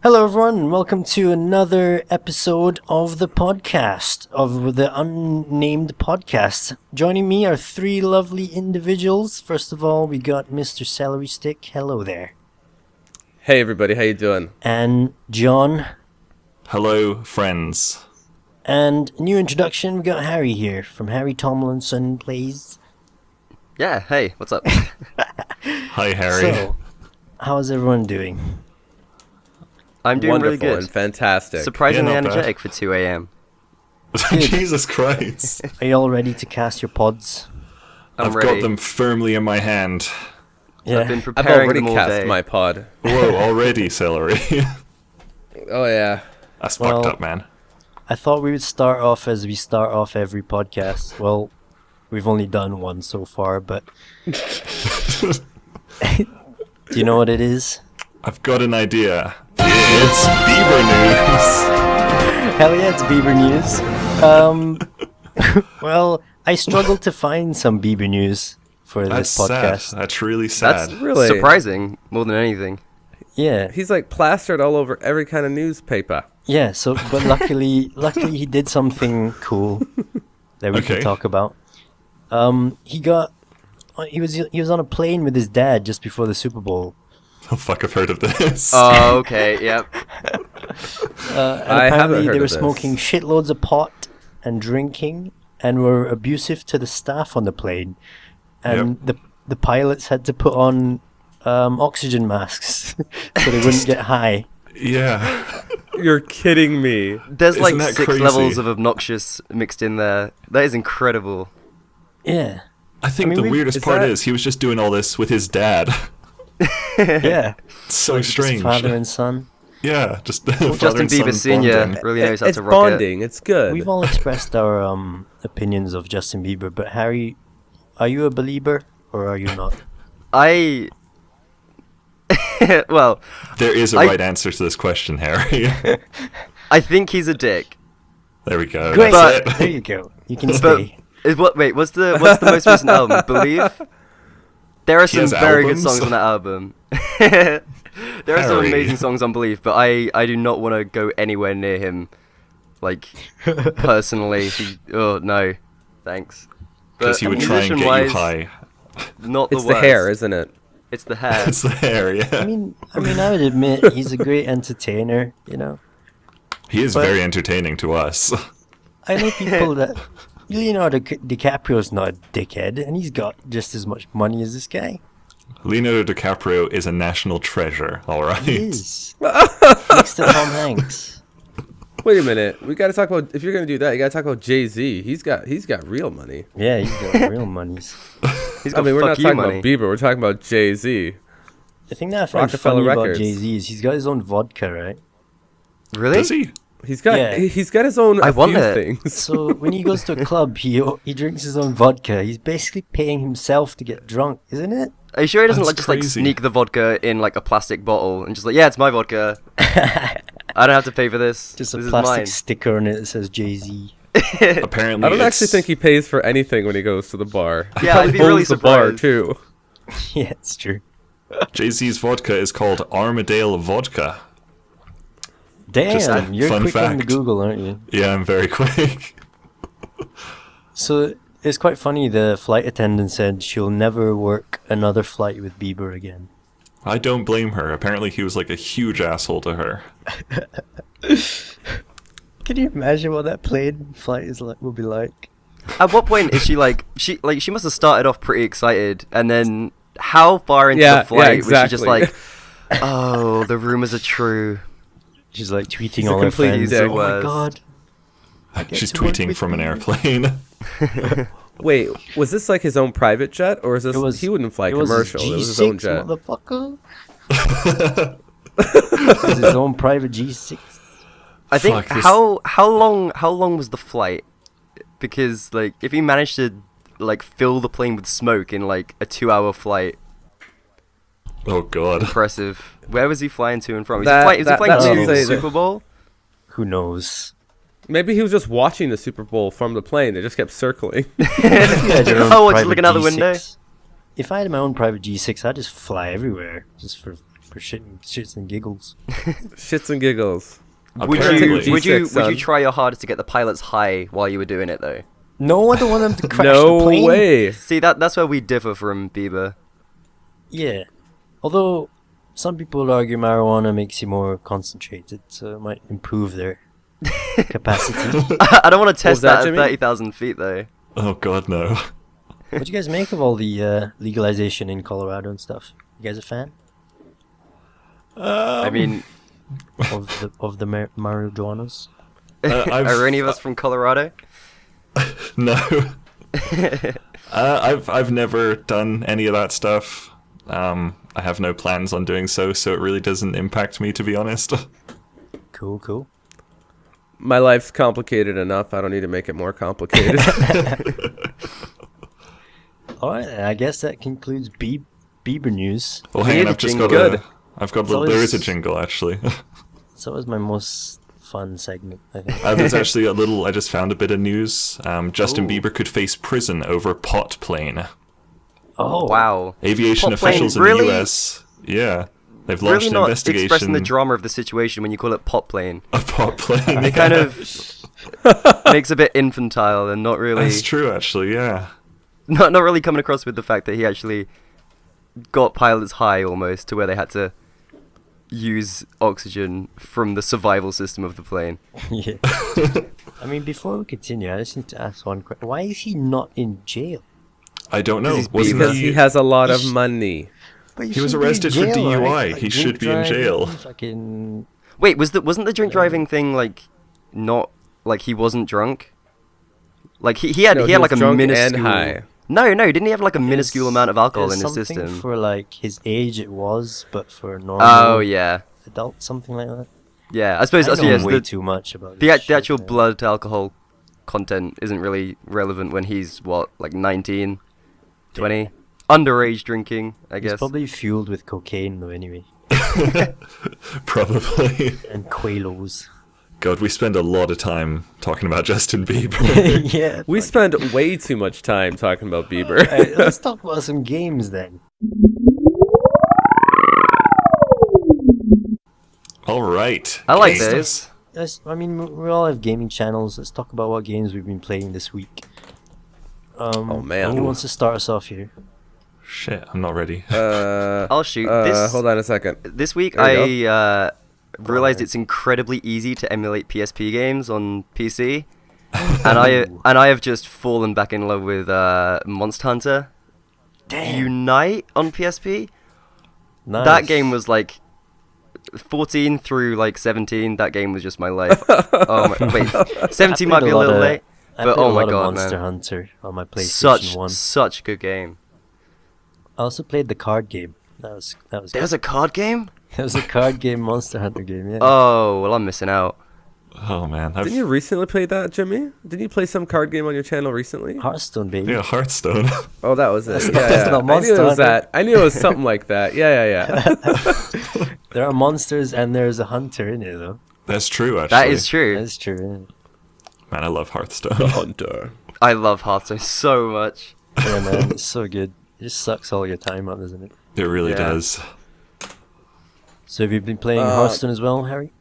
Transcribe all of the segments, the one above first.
Hello everyone, and welcome to another episode of the podcast, of the unnamed podcast. Joining me are three lovely individuals. First of all, we got Mr. Celery Stick. Hello there. Hey everybody, how you doing? And John. Hello, friends. And new introduction, we got Harry here, from Harry Tomlomsom Plays. Yeah, hey, what's up? Hi, Harry. So, how's everyone doing? I'm doing Wonderful really good. and fantastic. Surprisingly Yeah, not bad. energetic for 2 a.m. Jesus Christ. Are you all ready to cast your pods? I've ready. got them firmly in my hand. Yeah. I've been I've preparing already them all cast day. my pod. Whoa, already, Celery. Oh yeah. That's Well- fucked up, man. I thought we would start off as we start off every podcast. Well, we've only done one so far, but... Do you know what it is? I've got an idea. It's Bieber news. Hell yeah, it's Bieber news. Well, I struggled to find some Bieber news for That's this podcast. sad. That's really sad. That's Really? surprising, more than anything. Yeah, He's like plastered all over every kind of newspaper. yeah. So, but luckily he did something cool that we can Okay. talk about. He was on a plane with his dad just before the Super Bowl. Oh, fuck, I've heard of this. Oh, okay, yep. And I haven't apparently heard they were of this. smoking shitloads of pot and drinking and were abusive to the staff on the plane. And the pilots had to put on oxygen masks so they wouldn't get high. Yeah. You're kidding me. There's like Isn't that 6 crazy? levels of obnoxious mixed in there. That is incredible. Yeah. I think mean, the we- weirdest is part that- is he was just doing all this with his dad. Yeah. It's so Just strange. father and son. Yeah, just Well, father Justin and son Bieber Sr. bonding. really knows how It's to rock it. bonding. It's good. We've all expressed our opinions of Justin Bieber, but Harry, are you a believer or are you not? I... well, There is a I- right answer to this question, Harry. I think he's a dick. There we go. Great. That's There it. you go. You can But stay. wait, what's the most recent album? Believe? There are some has very good albums? songs on that album. There are some Harry. amazing songs on Believe, but I do not want to go anywhere near him, like personally. Oh no, thanks. Because he would try and get you musician-wise, high. Not it's the the worst. hair, isn't it? It's the hair. It's the hair, yeah. I mean, I would admit he's a great entertainer, you know. He is But- very entertaining to us. I know people that Leonardo DiCaprio's not a dickhead, and he's got just as much money as this guy. Leonardo DiCaprio is a national treasure, alright? He is. Next to Tom Hanks. Wait a minute. We got to talk about. If you're gonna do that, you got to talk about Jay-Z. He's got real money. Yeah, he's got real monies. He's I got mean, we're fuck not you talking money. about Bieber. We're talking about Jay-Z. The thing that I find Rockefeller funny about Records. Jay-Z is he's got his own vodka, right? Really? Does he? He's got Yeah. he's got his own I a want few it. things. So when he goes to a club, he drinks his own vodka. He's basically paying himself to get drunk, isn't it? Are you sure he doesn't That's like just like crazy. sneak the vodka in like a plastic bottle and just like, yeah, it's my vodka. I don't have to pay for this. Just a this plastic is sticker on it that says Jay-Z. mine. Apparently I don't actually it's- think he pays for anything when he goes to the bar. He Yeah, probably I'd be really owns the bar surprised. too. Yeah, it's true. Jay-Z's vodka is called Armadale Vodka. Just Damn, a you're fun quick on the fact. Google, aren't you? Yeah, I'm very quick. So it's quite funny. The flight attendant said she'll never work another flight with Bieber again. I don't blame her. Apparently he was like a huge asshole to her. Can you imagine what that plane flight is like? Will be like? At what point is she she must have started off pretty excited, and then how far into Yeah, the flight yeah, was she just exactly. like, oh, the rumors are true. She's like tweeting He's a all her complete friends. dick. Oh my Worst. god! I get She's to work tweeting with from an you." airplane. Wait, was this like his own private jet, or is this? It was. He wouldn't fly it was his commercial. It was his own G6, jet. Motherfucker. It was his own private G6. I think Fuck, this- how long was the flight? Because like if he managed to like fill the plane with smoke in like a 2-hour flight, Oh god. impressive. Where was he flying to and from? Is That- he flying that to means the they- Super Bowl? Who knows? Maybe he was just watching the Super Bowl from the plane. They just kept circling. Oh, just looking out the window. If I had my own private G6, I'd just fly everywhere, just for for shits and giggles. Shits and giggles. Would Apparently. you try your hardest to get the pilots high while you were doing it though? No, I don't want them to crash No the plane. way. See, that's where we differ from Bieber. Yeah. Although, some people argue marijuana makes you more concentrated, so it might improve their capacity. I don't want to test that, that at Jimmy? 30,000 feet though. Oh God, no. What do you guys make of all the legalization in Colorado and stuff? You guys a fan I mean, of the marijuanas? are any of us from Colorado? No. I've never done any of that stuff. I have no plans on doing so it really doesn't impact me, to be honest. Cool. My life's complicated enough. I don't need to make it more complicated. Alright, I guess that concludes Bieber news. Well, We hang on, need I've a just jingle. got Good. there is a jingle actually. So was my most fun segment, I think. There's actually I just found a bit of news. Justin Ooh. Bieber could face prison over pot plane. Oh, Wow. Aviation Pot plane, officials in really? the US, yeah, they've launched Really an not investigation. expressing the drama of the situation when you call it pot plane. A pot plane. It kind of makes a bit infantile and not really That's true, actually. Yeah. not really coming across with the fact that he actually got pilots high almost to where they had to use oxygen from the survival system of the plane. yeah. I mean, before we continue, I just need to ask one question. Why is he not in jail? I don't know. he's Wasn't Because he has a lot of He's- money. But He was shouldn't be in arrested for jail, DUI. right? He drink should be in driving, jail. Fucking... Wait, wasn't the drink driving thing like not like he wasn't drunk? Like he had No, he he had was like a drunk and minuscule high. No, didn't he have like a minuscule amount of alcohol in his something system? for like his age it was, but for normal Oh yeah. adult, something like that. Yeah, I suppose I that's know yes, way the, too much about the, this act- the shit, actual yeah. blood alcohol content isn't really relevant when he's what, like 19, 20? Underage drinking, I He's guess. probably fueled with cocaine though, anyway, Probably. and Quaalos. God, we spend a lot of time talking about Justin Bieber. yeah. We fuck. spend way too much time talking about Bieber. Alright, let's talk about some games then. All right. I like Games. those. I mean, we all have gaming channels. Let's talk about what games we've been playing this week. Oh, man. Who wants to start us off here? Shit, I'm not ready. I'll shoot. This Hold on a second. this week There you I realized ahead. it's incredibly easy to emulate PSP games on PC. and I have just fallen back in love with Monster Hunter Damn. Unite on PSP. Nice. That game was like 14 through like 17. That game was just my life. Oh my, wait, 17 might be a little late, I but played oh a my lot of god, Monster man, Hunter on my PlayStation 1. such a good game. I also played the card game. That was There's a card game? That was a card game, Monster Hunter game. Yeah. Oh well, I'm missing out. Oh man, Didn't you recently play that, Jimmy? Didn't you play some card game on your channel recently? Hearthstone, baby. yeah, Hearthstone. Oh, that was it. That's Yeah, not- that's yeah. not I knew Monster it was Hunter. that. I knew it was something like that. Yeah. There are monsters and there's a hunter in it, though. That's true, actually. That is true. That's true. Man, I love Hearthstone. Hunter. I love Hearthstone so much. Yeah, man, it's so good. It just sucks all your time up, doesn't it? It really Yeah. does. So have you been playing Hearthstone as well, Harry?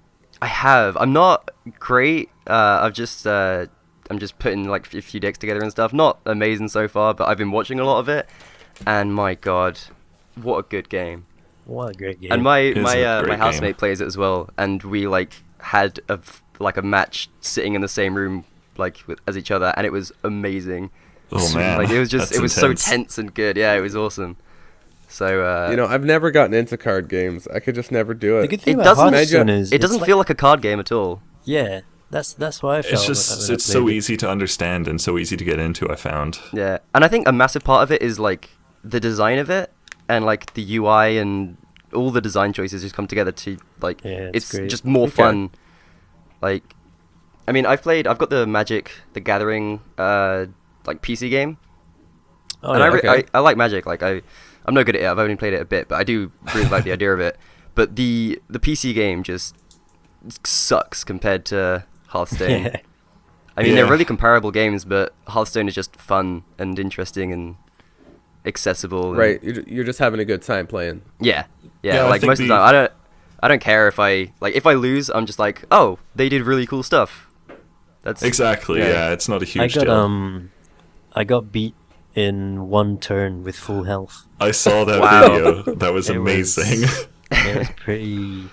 I have. I'm not great. I'm just putting like a few decks together and stuff. Not amazing so far, but I've been watching a lot of it, and my god, what a good game! What a great game. And my is a my great housemate game. plays it as well, and we like had a match sitting in the same room as each other, and it was amazing. Oh man, Like it was that's so intense. tense and good. Yeah, it was awesome. So I've never gotten into card games. I could just never do the it. good thing it about doesn't- Hearthstone is it doesn't feel like a card game at all. Yeah, that's why I felt. It's just when I it's so played it. easy to understand and so easy to get into. I found. Yeah, and I think a massive part of it is like the design of it and like the UI and all the design choices just come together to like Yeah, it's great. just more Okay. fun. Like, I mean, I've got the Magic the Gathering like PC game, Oh, and yeah, okay. I like Magic. Like I'm no good at it. I've only played it a bit, but I do really like the idea of it. But the PC game just sucks compared to Hearthstone. Yeah. I mean, they're Yeah. really comparable games, but Hearthstone is just fun and interesting, and accessible. And, Right, you're just having a good time playing. Yeah. Yeah, I like think most of the time, I don't care if I lose. I'm just like, oh, they did really cool stuff. That's Exactly. Yeah, it's not a huge deal. I got beat in one turn with full health. I saw that Wow. video. That was It amazing. It was pretty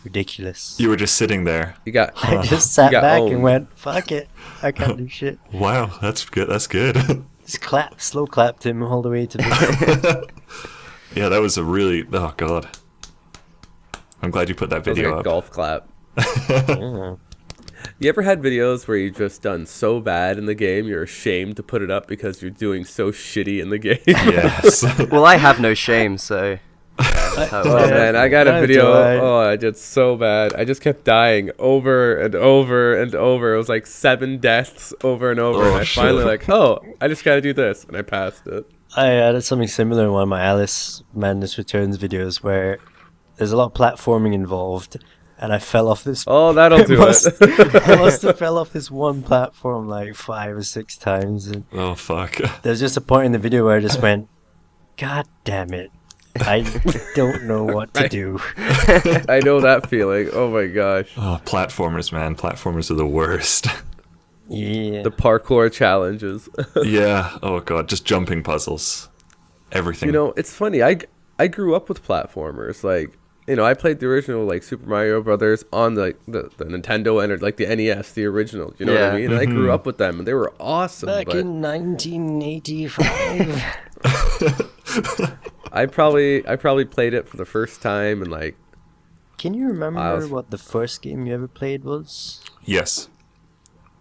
ridiculous. You were just sitting there. You got I just sat got back owned. and went, "Fuck it, I can't do shit." Wow, that's good. That's good. Just slow clapped him all the way to the. Yeah, that was a really. Oh god. I'm glad you put that That was like video a up. golf clap. Yeah. You ever had videos where you just done so bad in the game you're ashamed to put it up because you're doing so shitty in the game? Yes. well, I have no shame, so. That's how it Oh works. man, I got a That's video. alright. Oh, I did so bad. I just kept dying over and over and over. It was like 7 deaths over and over. Oh, and I shit. finally like, oh, I just gotta do this, and I passed it. I had something similar in one of my Alice Madness Returns videos where there's a lot of platforming involved, and I fell off this. Oh, that'll do it. I must have fell off this one platform like 5 or 6 times, and Oh fuck. there's just a point in the video where I just went, "God damn it, I don't know what to do." I know that feeling. Oh my gosh. Oh, platformers, man. Platformers are the worst. Yeah. The parkour challenges. Yeah. Oh god, just jumping puzzles. Everything. You know, it's funny. I grew up with platformers. Like, you know, I played the original like Super Mario Brothers on the Nintendo and like the NES, the original. You know what I Yeah. mean? And I grew up with them, and they were awesome. Back but in 1985. I probably played it for the first time, and like, Can you remember was- what the first game you ever played was? Yes.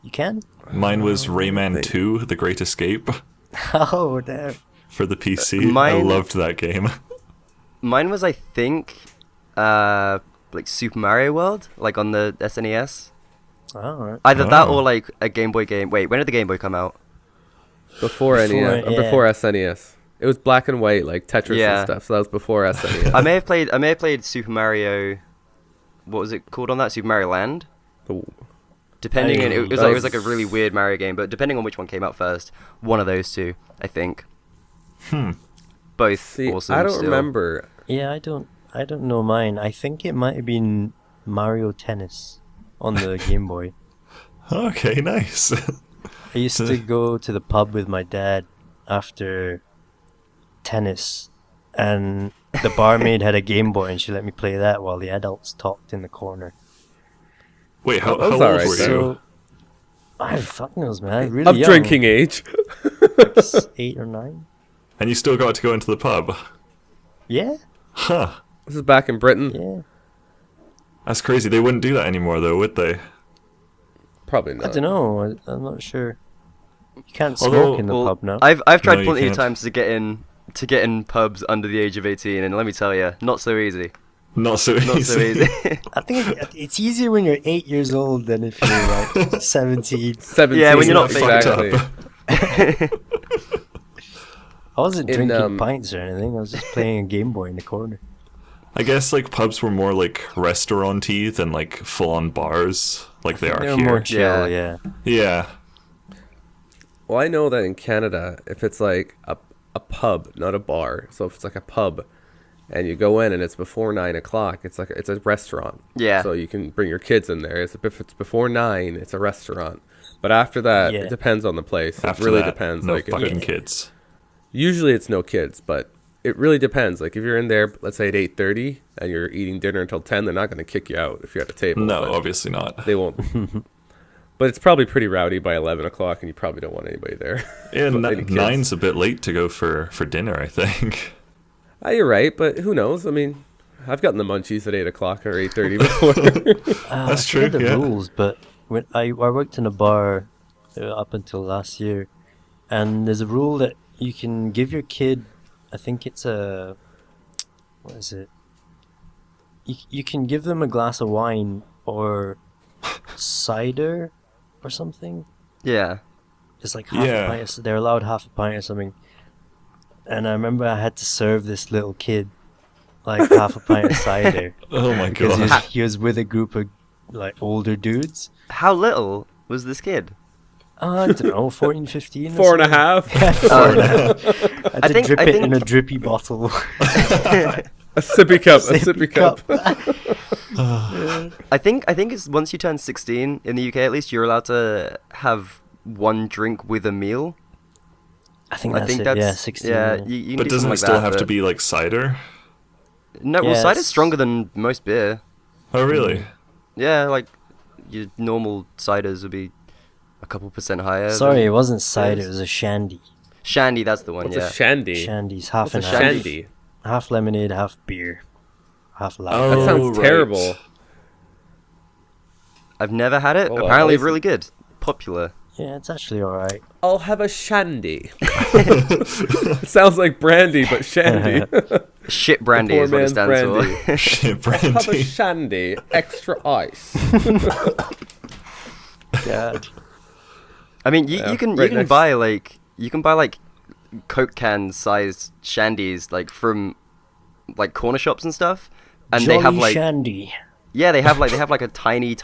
You can? Mine was Rayman 2: The Great Escape Oh, damn. for the PC. I Mine- loved that game. Mine was, I think, like Super Mario World, like on the SNES. Alright. Either that Oh. or like a Game Boy game. Wait, when did the Game Boy come out? before NES, Before- yeah. before SNES. It was black and white, like Tetris Yeah. and stuff. So that was before SNES. I may have played Super Mario. What was it called on that? Super Mario Land. Depending, I- on, it was that like was- a really weird Mario game, but depending on which one came out first, one of those two, I think. Both See, awesome. I don't still. remember. Yeah, I don't know mine. I think it might have been Mario Tennis on the Game Boy. Okay, nice. I used to go to the pub with my dad after tennis, and the barmaid had a Game Boy, and she let me play that while the adults talked in the corner. Wait, how That was old alright, were though. you? So, I fuck knows, man. I really Of young, drinking age. like 8 or 9. And you still got to go into the pub? Yeah, Huh. This is back in Britain. yeah. That's crazy. They wouldn't do that anymore, though, would they? Probably I not. don't know. I'm not sure. You can't Although- smoke in the Well, pub now. I've tried No, you plenty of can't. times to get in pubs under the age of 18, and let me tell you, not so easy. Not so easy. Not so easy. I think it's easier when you're 8 years old than if you're like 17. 17. Yeah, when you're not fucked exactly. up. I wasn't In, drinking pints or anything. I was just playing a Game Boy in the corner. I guess like pubs were more like restaurant-y than like full-on bars, like they are They're here. more chill, Yeah. yeah. Yeah. Well, I know that in Canada, if it's like a pub, not a bar, so if it's like a pub, and you go in and it's before 9 o'clock, it's a restaurant. Yeah. So you can bring your kids in there. If it's before 9, it's a restaurant. But after that, Yeah. it depends on the place. After it really that, depends. no like if fucking it- kids. usually it's no kids, but it really depends. Like if you're in there, let's say at 8:30, and you're eating dinner until 10, they're not going to kick you out if you're at a table. No, but obviously not. they won't. But it's probably pretty rowdy by 11 o'clock, and you probably don't want anybody there. Yeah, But any kids. 9's a bit late to go for dinner, I think. You're right, but who knows? I mean, I've gotten the munchies at 8 o'clock or 8:30 before. That's I forget true, the yeah. rules, but when I worked in a bar up until last year, and there's a rule that you can give your kid, I think it's what is it? You can give them a glass of wine or cider or something. Yeah. It's like half Yeah. a pint. They're allowed half a pint or something. And I remember I had to serve this little kid like half a pint of cider Oh my because god. he was with a group of like older dudes. How little was this kid? I don't know, 14, 15. or 4.5. something? Yeah, 4.5. I had to think- drip I it think- in a drippy bottle. A sippy cup. A sippy cup. I think it's once you turn 16 in the UK at least, you're allowed to have one drink with a meal. I think I that's think it. that's Yeah, 16. Yeah, yeah. you can But do doesn't something it like still that, have to but- be like cider? No, well, Yeah, cider's it's- stronger than most beer. Oh, really? Yeah, like your normal ciders would be a couple percent higher. Sorry, than it wasn't cider. beers. It was a shandy. Shandy, that's the one. What's yeah. a shandy? Shandy's half What's a and half. shandy? Half lemonade, half beer, half lager. Oh. That sounds right. terrible. I've never had it. Hold on, Apparently, listen. really good. Popular. Yeah, it's actually alright. I'll have a shandy. It sounds like brandy, but shandy. Shit brandy poor is what it man's stands brandy. for. Shit, Have a brandy. shandy, extra ice. God. I mean, Yeah, you can right you next- can buy like Coke can sized shandies like from like corner shops and stuff, and Jolly they have like shandy. yeah they have like a tiny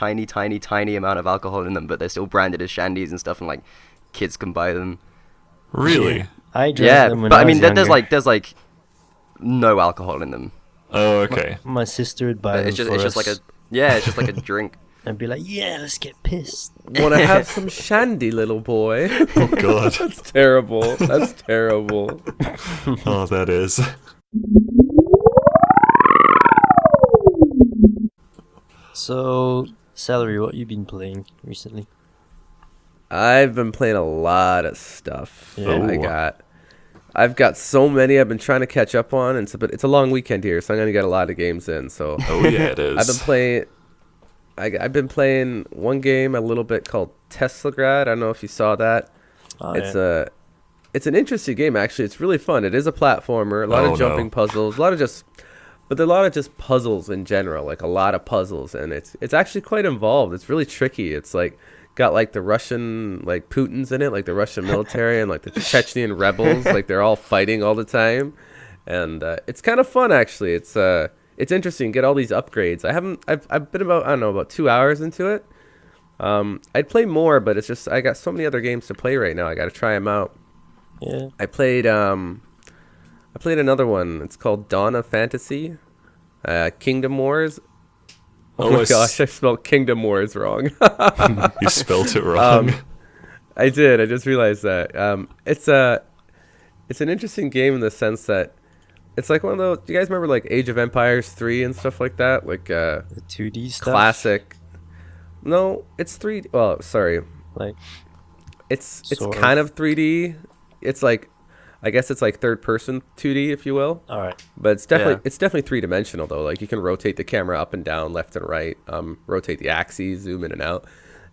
amount of alcohol in them, but they're still branded as shandies and stuff, and like kids can buy them. Really? I drank Yeah, them when but I was mean there's younger. there's like no alcohol in them. Oh, okay. My sister would buy But them it's just for it's just like us. it's just like a drink. I'd be like, yeah, let's get pissed. Want to have some shandy, little boy? Oh, God. That's terrible. That's terrible. Oh, that is. So, Celery, what you been playing recently? I've been playing a lot of stuff. Yeah. I've got so many I've been trying to catch up on, and but it's a long weekend here, so I'm gonna get a lot of games in. So Oh, yeah, it is. I've been playing one game a little bit called Teslagrad. I don't know if you saw that. Oh, It's an interesting game actually. It's really fun. It is a platformer, a lot Oh, of jumping no. puzzles, but there are a lot of just puzzles in general, like a lot of puzzles, and it's actually quite involved. It's really tricky. It's like got like the Russian like Putin's in it, like the Russian military and like the Chechnyan rebels, like they're all fighting all the time, and it's kind of fun actually. It's interesting. Get all these upgrades. I've been about 2 hours into it. I'd play more, but it's just I got so many other games to play right now. I got to try them out. yeah. I played another one. It's called Dawn of Fantasy, Kingdom Wars. Oh my gosh, I spelled Kingdom Wars wrong. You spelt it wrong. I did. I just realized that. It's an interesting game in the sense that it's like one of those. Do you guys remember like Age of Empires 3 and stuff like that? Like The 2D stuff. classic. No, it's 3D. Well, sorry. Like, It's Sort kind of 3D. It's like, I guess it's like third person 2D, if you will. alright. But it's definitely Yeah. it's definitely 3-dimensional though. Like you can rotate the camera up and down, left and right, rotate the axes, zoom in and out.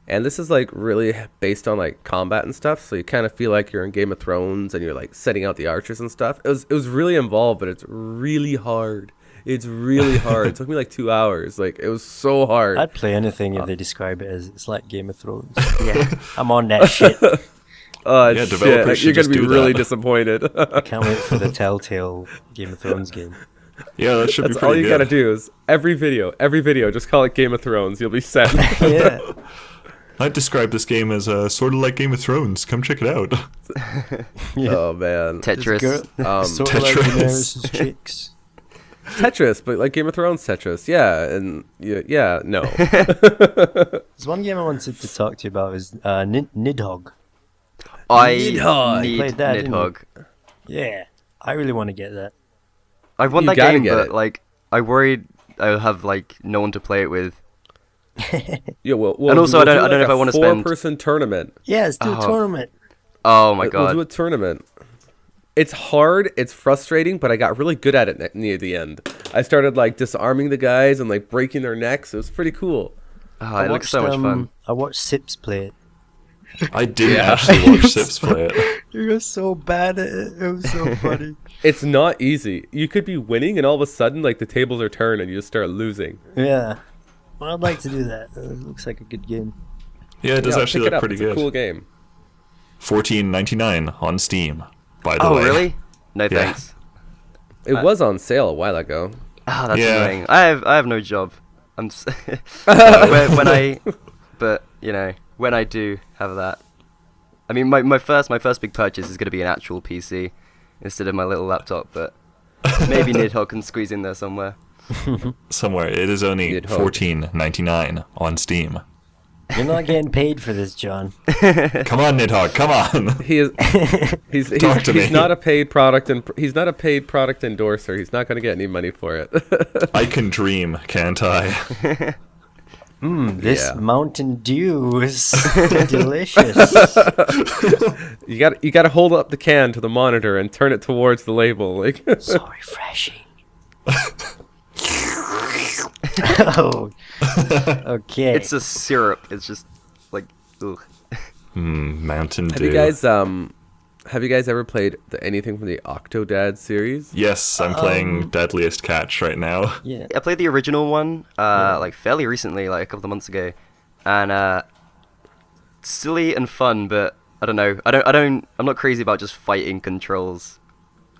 And this is like really based on like combat and stuff, so you kind of feel like you're in Game of Thrones and you're like setting out the archers and stuff. It was really involved, but it's really hard. It's really hard. It took me like 2 hours. Like it was so hard. I'd play anything if they describe it as it's like Game of Thrones. Yeah. I'm on that shit. Oh Yeah, shit! developers Like, should you're gonna just be do really that. disappointed. I can't wait for the Telltale Game of Thrones game. Yeah, that should That's be pretty all you good. gotta do is every video, just call it Game of Thrones. You'll be set. Yeah. I'd describe this game as sort of like Game of Thrones. Come check it out. Yeah. Oh man, Tetris. Sort of like Tetris. Daenerys' chicks. Tetris, but like Game of Thrones Tetris. Yeah, and yeah, no. There's one game I wanted to talk to you about is Nidhogg. I Nidhogg. need Played that, didn't you? Nidhogg. Yeah, I really want to get that. I want You that gotta game, get but it. like I worried I'll have like no one to play it with. Yeah, well, And also, I don't know if I want wanna to spend- 4-person tournament. Yeah, let's do a Oh. tournament. Oh my We'll do god. a tournament. It's hard. It's frustrating, but I got really good at it near the end. I started like disarming the guys and like breaking their necks. It was pretty cool. Oh, it looks so much fun. I watched Sips play it. I didn't Yeah. actually watch Sips play it. You were so bad at it. It was so funny. It's not easy. You could be winning, and all of a sudden, like the tables are turned, and you just start losing. Yeah. Well, I'd like to do that. It looks like a good game. Yeah, it does Yeah, actually pick it look up. pretty It's good. a cool game. $14.99 on Steam. By the Oh way. really? No Yeah. thanks. It was on sale a while ago. Ah, that's Yeah. annoying. I have no job. I'm when I but you know when I do have that, I mean, my first big purchase is going to be an actual PC instead of my little laptop, but maybe Nidhogg can squeeze in there somewhere. Somewhere. It is only $14.99 on Steam. You're not getting paid for this, John. Come on, Nidhogg, come on. He's not a paid product, and he's not a paid product endorser. He's not going to get any money for it. I can dream, can't I? This Mountain Dew is delicious. You got to hold up the can to the monitor and turn it towards the label. Like So refreshing. Oh, okay. It's a syrup. It's just like, ugh. Mountain Dew. Have you guys ever played anything from the Octodad series? Yes, I'm playing Deadliest Catch right now. Yeah. I played the original one, like fairly recently, like a couple of months ago, and silly and fun, but I don't know. I'm not crazy about just fighting controls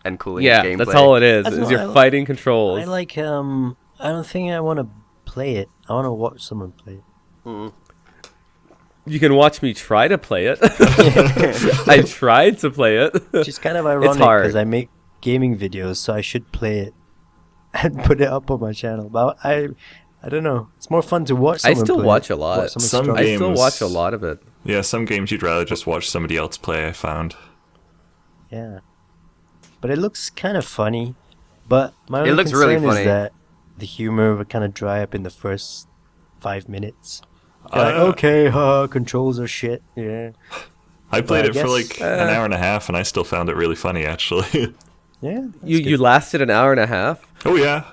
and cooling gameplay. That's all it is. That's You're fighting controls. I like I don't think I want to play it. I want to watch someone play it. You can watch me try to play it. I tried to play it. Which is kind of ironic because I make gaming videos, so I should play it and put it up on my channel. But I don't know. It's more fun to watch someone I still play watch it. a lot. Watch someone Some struggle. games- I still watch a lot of it. Yeah, some games you'd rather just watch somebody else play, I found. Yeah. But it looks kind of funny. But my only looks concern really funny. is that the humor would kind of dry up in the first 5 minutes. Like, okay, controls are shit. Yeah. I played I it for guess, like an hour and a half, and I still found it really funny, actually. Yeah. that's You good. lasted an hour and a half. Oh, yeah.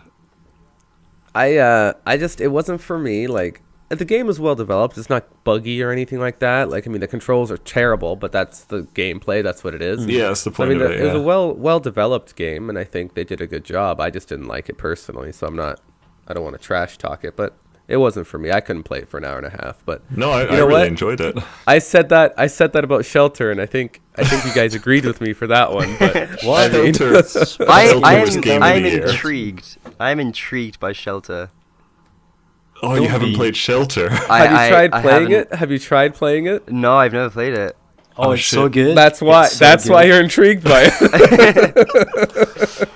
I just it wasn't for me. Like the game is well developed. It's not buggy or anything like that. Like I mean, the controls are terrible, but that's the gameplay. That's what it is. Yeah, that's the So, I point mean, of it, it was yeah. a well developed game, and I think they did a good job. I just didn't like it personally, so I don't want to trash talk it, but it wasn't for me. I couldn't play it for an hour and a half. But No, I you know really what? enjoyed it. I said that about Shelter, and I think you guys agreed with me for that one. But What? I mean, Shelter. I Shelter's game of I'm the year. intrigued. I'm intrigued by Shelter. Oh, you haven't played Shelter? have you tried playing haven't- it? Have you tried playing it? No, I've never played it. Oh, Oh, it's shit. so good. That's why. It's so That's why good. you're intrigued by it.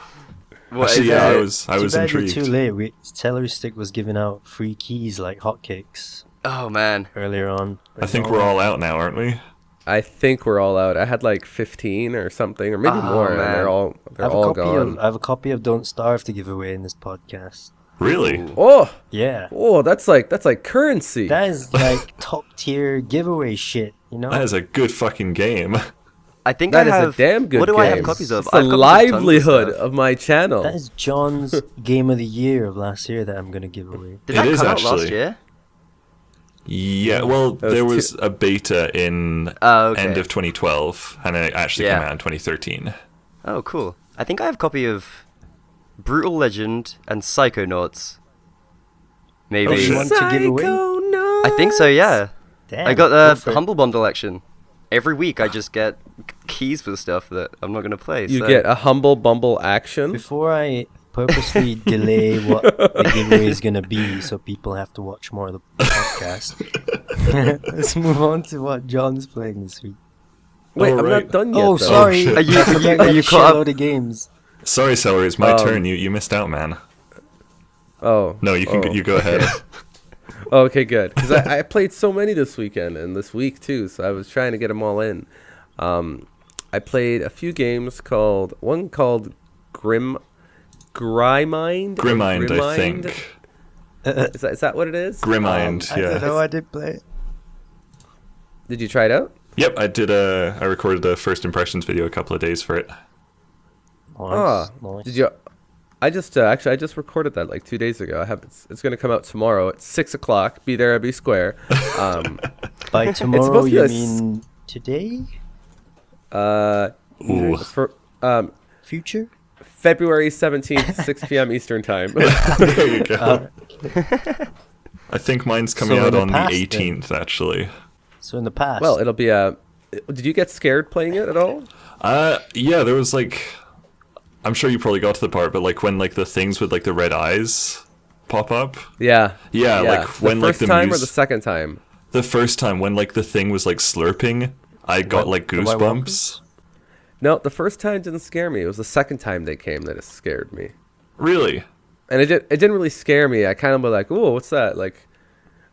What Actually, is yeah, it? I was Too bad you're intrigued. too late. CeleryStick was giving out free keys like hotcakes Oh man. earlier on. I think we're all out now, aren't we? I think we're all out. I had like 15 or something, or maybe Oh, more, and man. I have, all gone. I have a copy of Don't Starve to give away in this podcast. Really? Oh, Yeah. that's like currency. That is like top tier giveaway shit, you know? That is a good fucking game. I think That I is have. a damn good What do I have game. copies of? It's I the have copies of tons of livelihood stuff. of my channel. That is John's game of the year of last year that I'm going to give away. Did It that is come out last actually. year? Yeah, well, was there was a beta in Oh, okay. end of 2012, and it actually Yeah. came out in 2013. Oh, cool. I think I have a copy of Brutal Legend and Psychonauts. Maybe. Oh, shit. Want to give away? I think so, yeah. Damn, I got go for the it. Humble Bundle action. Every week I just get keys for stuff that I'm not going to play. You so. get a humble bumble action. Before I purposely delay what the giveaway is going to be so people have to watch more of the podcast, let's move on to what John's playing this week. Wait, Oh, I'm right. not done yet. Oh, though. sorry. shit. Are you- I forgot are you you caught up? shitload of games. Sorry, Celery, it's my Um, turn. You missed out, man. Oh. No, you can oh, you go ahead. Oh, okay, good. Because I played so many this weekend and this week too, so I was trying to get them all in. I played a few games one called Grimmind. Grimmind, I think. Is that what it is? Grimmind, I don't know, yeah. I did play it. Did you try it out? Yep, I recorded a first impressions video a couple of days for it. Nice, nice. Did you? I just actually I just recorded that like 2 days ago. It's going to come out tomorrow at 6:00. Be there, be square. By tomorrow, supposed to be you a mean today? Ooh. For Future? February 17th, 6 p.m. Eastern time. There you go. I think mine's coming So out in the on the past, 18th, actually. So in the past. Well, it'll be a. Did you get scared playing it at all? Yeah, there was like, I'm sure you probably got to the part, but like when like the things with like the red eyes pop up. Yeah. Yeah, like The when like first the time or the second time. the first time when like the thing was like slurping, I got like the White Walkers? goosebumps. No, the first time didn't scare me. It was the second time they came that it scared me. Really? And it didn't really scare me. I kind of was like, "Ooh, what's that?" Like,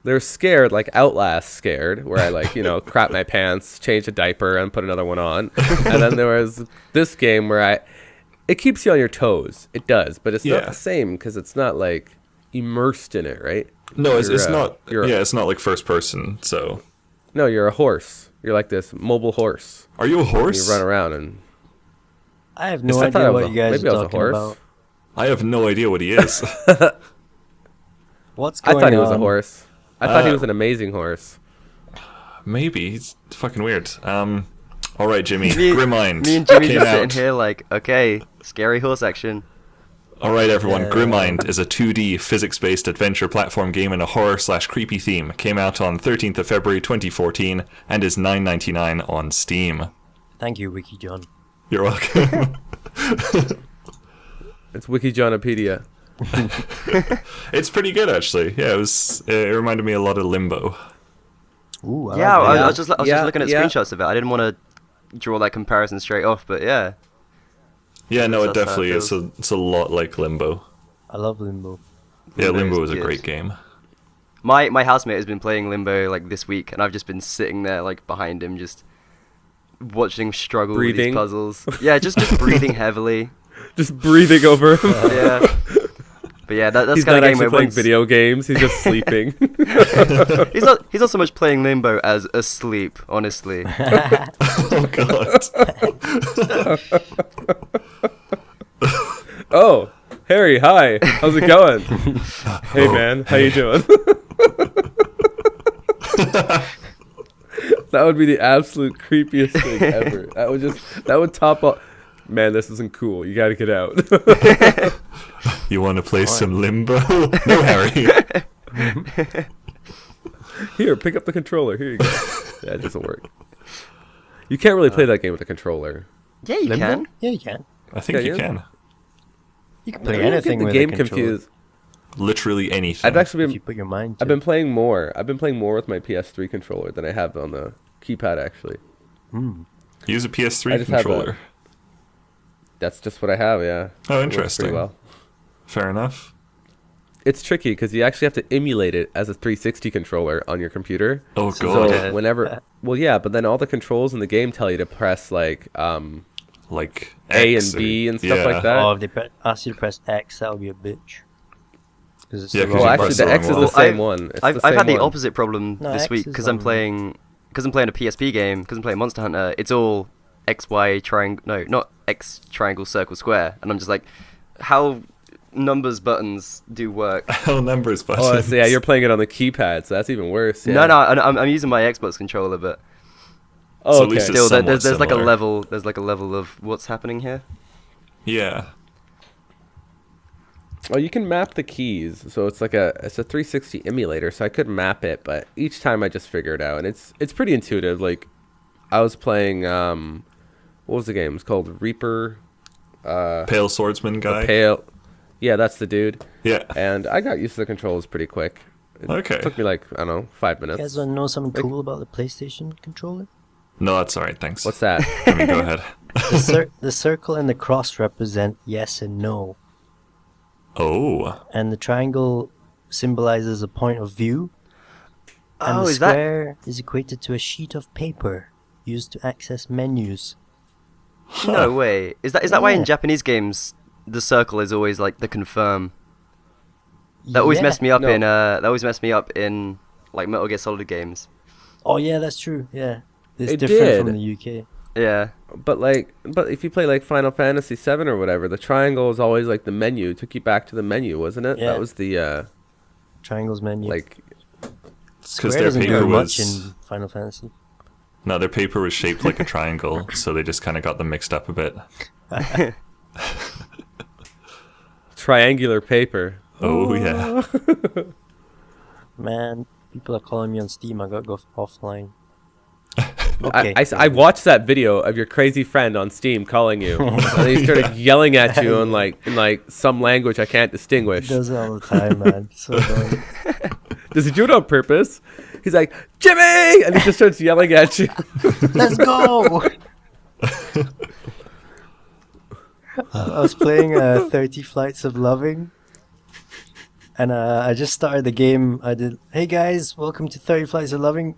they're scared, like Outlast scared, where I like, crap my pants, change a diaper, and put another one on. And then there was this game where it keeps you on your toes. It does, but it's not the same because it's not like immersed in it, right? No, it's not. It's not like first person. So. No, you're a horse. You're like this mobile horse. Are you a horse? You run around and. I have no idea what you guys are talking about. I have no idea what he is. What's going on? I thought he was a horse. I thought he was an amazing horse. Maybe. He's fucking weird. All right, Jimmy. Grimmind. Me and Jimmy came just sitting out. here like, okay, scary horse action. All right, everyone. Grimmind is a 2D physics-based adventure platform game in a horror/creepy theme. Came out on 13th of February 2014 and is $9.99 on Steam. Thank you, Wiki John. You're welcome. It's Wikijonopedia. It's pretty good, actually. Yeah, it reminded me a lot of Limbo. Ooh, I was just looking at screenshots of it. I didn't want to draw that comparison straight off, but yeah. Yeah, no, it That's how definitely it is. It's a lot like Limbo. I love Limbo. Yeah, Limbo is is a good. great game. My housemate has been playing Limbo like this week, and I've just been sitting there like behind him, just watching him struggle Breathing. with these puzzles. Yeah, just breathing heavily. Just breathing over him. Yeah. But yeah, that's He's kind not of game actually where playing once video games. He's just sleeping. he's not so much playing Limbo as asleep, honestly. Oh, God. Oh, Harry, hi. How's it going? Hey, man. How you doing? That would be the absolute creepiest thing ever. That would top up. Man, this isn't cool. You gotta get out. You want to play some Limbo? No, Harry. Here, pick up the controller. Here you go. Yeah, it doesn't work. You can't really play that game with a controller. Yeah, you Limbo? can. Yeah, you can. I think you can. You can play I don't anything get the with game a controller. confused. Literally anything. I've actually If been you put your mind to I've been it. playing more. I've been playing more with my PS3 controller than I have on the keypad. Actually, Use a I PS3 just have controller. that's just what I have. Yeah. Oh, It works pretty interesting. well. Fair enough. It's tricky because you actually have to emulate it as a 360 controller on your computer. Oh, So God. whenever, well, yeah, but then all the controls in the game tell you to press like Like A X and B and stuff yeah. like that. Oh, if they ask you to press X, that'll be a bitch. It's Yeah, the 'cause wrong Well, you actually, press the the X is wrong the one. same one. It's I've the same had the one. opposite problem No, this X week is because I'm on- playing a PSP game, because I'm playing Monster Hunter. It's all X, Y, triangle. No, not X, triangle, circle, square. And I'm just like, how numbers buttons do work? Oh, numbers buttons. Oh, so yeah, you're playing it on the keypad, so that's even worse. Yeah. No, I'm using my Xbox controller, but Oh, So at okay. least it's still, somewhat there's like a similar. level. There's like a level of what's happening here. Yeah. Oh, you can map the keys, so it's a 360 emulator. So I could map it, but each time I just figure it out, and it's pretty intuitive. Like, I was playing what was the game? It's called Reaper. Pale Swordsman guy. Pale. Yeah, that's the dude. Yeah. And I got used to the controls pretty quick. It Okay. took me like, I don't know, 5 You minutes. guys want to know something cool about the PlayStation controller? No, that's all right. Thanks. What's that? I mean, go ahead. The circle and the cross represent yes and no, Oh. and the triangle symbolizes a point of view, and Oh, the is that? square is equated to a sheet of paper used to access menus. No way. Is that why in Yeah. Japanese games the circle is always like the confirm? That always Yeah. messed me up No. in that always messed me up in like Metal Gear Solid games. Oh yeah, that's true. Yeah, it's It different from did. the UK. Yeah. But if you play like Final Fantasy 7 or whatever, the triangle is always like the menu. It took you back to the menu, wasn't it? Yeah. That was the Triangle's menu. like. Square Because their doesn't paper do much was in Final Fantasy. no, their paper was shaped like a triangle, so they just kind of got them mixed up a bit. Triangular paper. Oh yeah. Man, people are calling me on Steam. I gotta go offline. Okay. I watched that video of your crazy friend on Steam calling you, and he started yelling at you in like some language I can't He distinguish. does it all the time, man. So annoying. Does he do it on purpose? He's like, Jimmy! And he just starts yelling at you. Let's go! I was playing 30 Flights of Loving. And I just started the game. I did, hey guys, welcome to 30 Flights of Loving.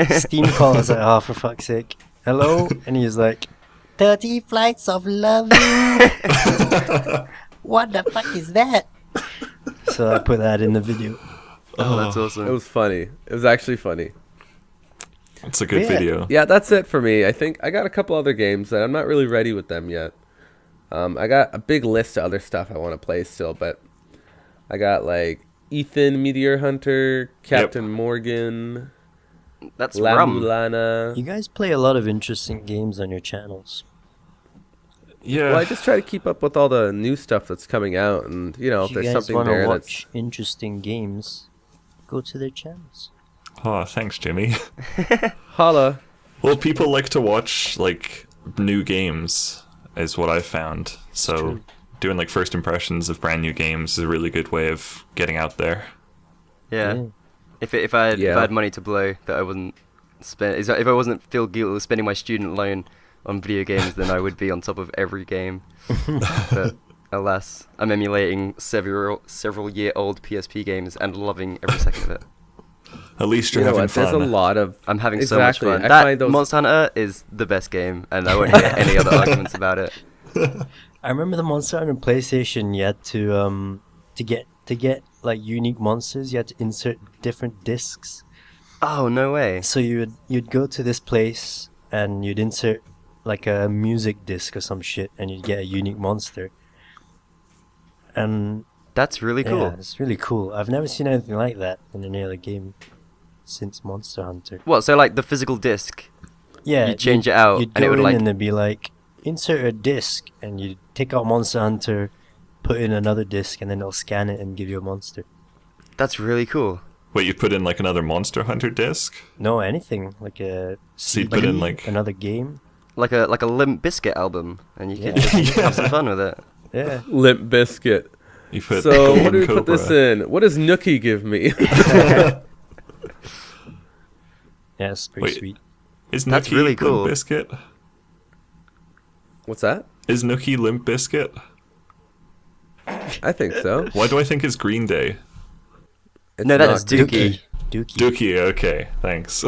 Steam call. I was like, oh, for fuck's sake. Hello? And he was like, 30 Flights of Loving. What the fuck is that? So I put that in the video. Oh, that's awesome. It was funny. It was actually funny. It's a good Yeah. video. Yeah, that's it for me. I think I got a couple other games that I'm not really ready with them yet. I got a big list of other stuff I want to play still, but I got like Ethan, Meteor Hunter, Captain Morgan, That's La rum. Mulana. You guys play a lot of interesting games on your channels. Yeah. Well, I just try to keep up with all the new stuff that's coming out, and you know, If if you there's guys something want to there watch interesting games, go to their channels. Oh, thanks, Jimmy. that's holla. Well, people like to watch like new games, is what I've found. So true. doing like first impressions of brand new games is a really good way of getting out there. Yeah. Yeah. If I Yeah. had money to blow that I wouldn't spend, if I wasn't feel guilty with spending my student loan on video games, then I would be on top of every game. But alas, I'm emulating several year old PSP games and loving every second of it. At least you're You know having what? There's a fun. lot of I'm having so much Exactly. fun. I That find those- Monster Hunter is the best game, and I won't hear any other arguments about it. I remember the Monster Hunter PlayStation. You had to get like unique monsters. You had to insert different discs. Oh, no way. So you'd go to this place and you'd insert like a music disc or some shit, and you'd get a unique monster. And That's really cool. yeah, it's really cool. I've never seen anything like that in any other game since Monster Hunter. What, so like the physical disc? Yeah, You'd change it out, You'd and it go would, in like- and they'd be like, insert a disc, and you take out Monster Hunter, put in another disc, and then it'll scan it and give you a monster. That's really cool. Wait, you put in like another Monster Hunter disc? No, anything like a So you CD, put in, like- another game. Like a Limp Biscuit album, and you could Yeah. just have some fun with it. Yeah. Limp Biscuit. You put So Golden what do we Cobra. put this in? What does Nookie give me? Yeah, it's pretty Wait. sweet. Is That's Nookie really cool. Limp Biscuit? What's that? Is Nookie Limp Biscuit? I think so. Why do I think it's Green Day? It's No, that not is Dookie. Dookie. Dookie, okay, thanks.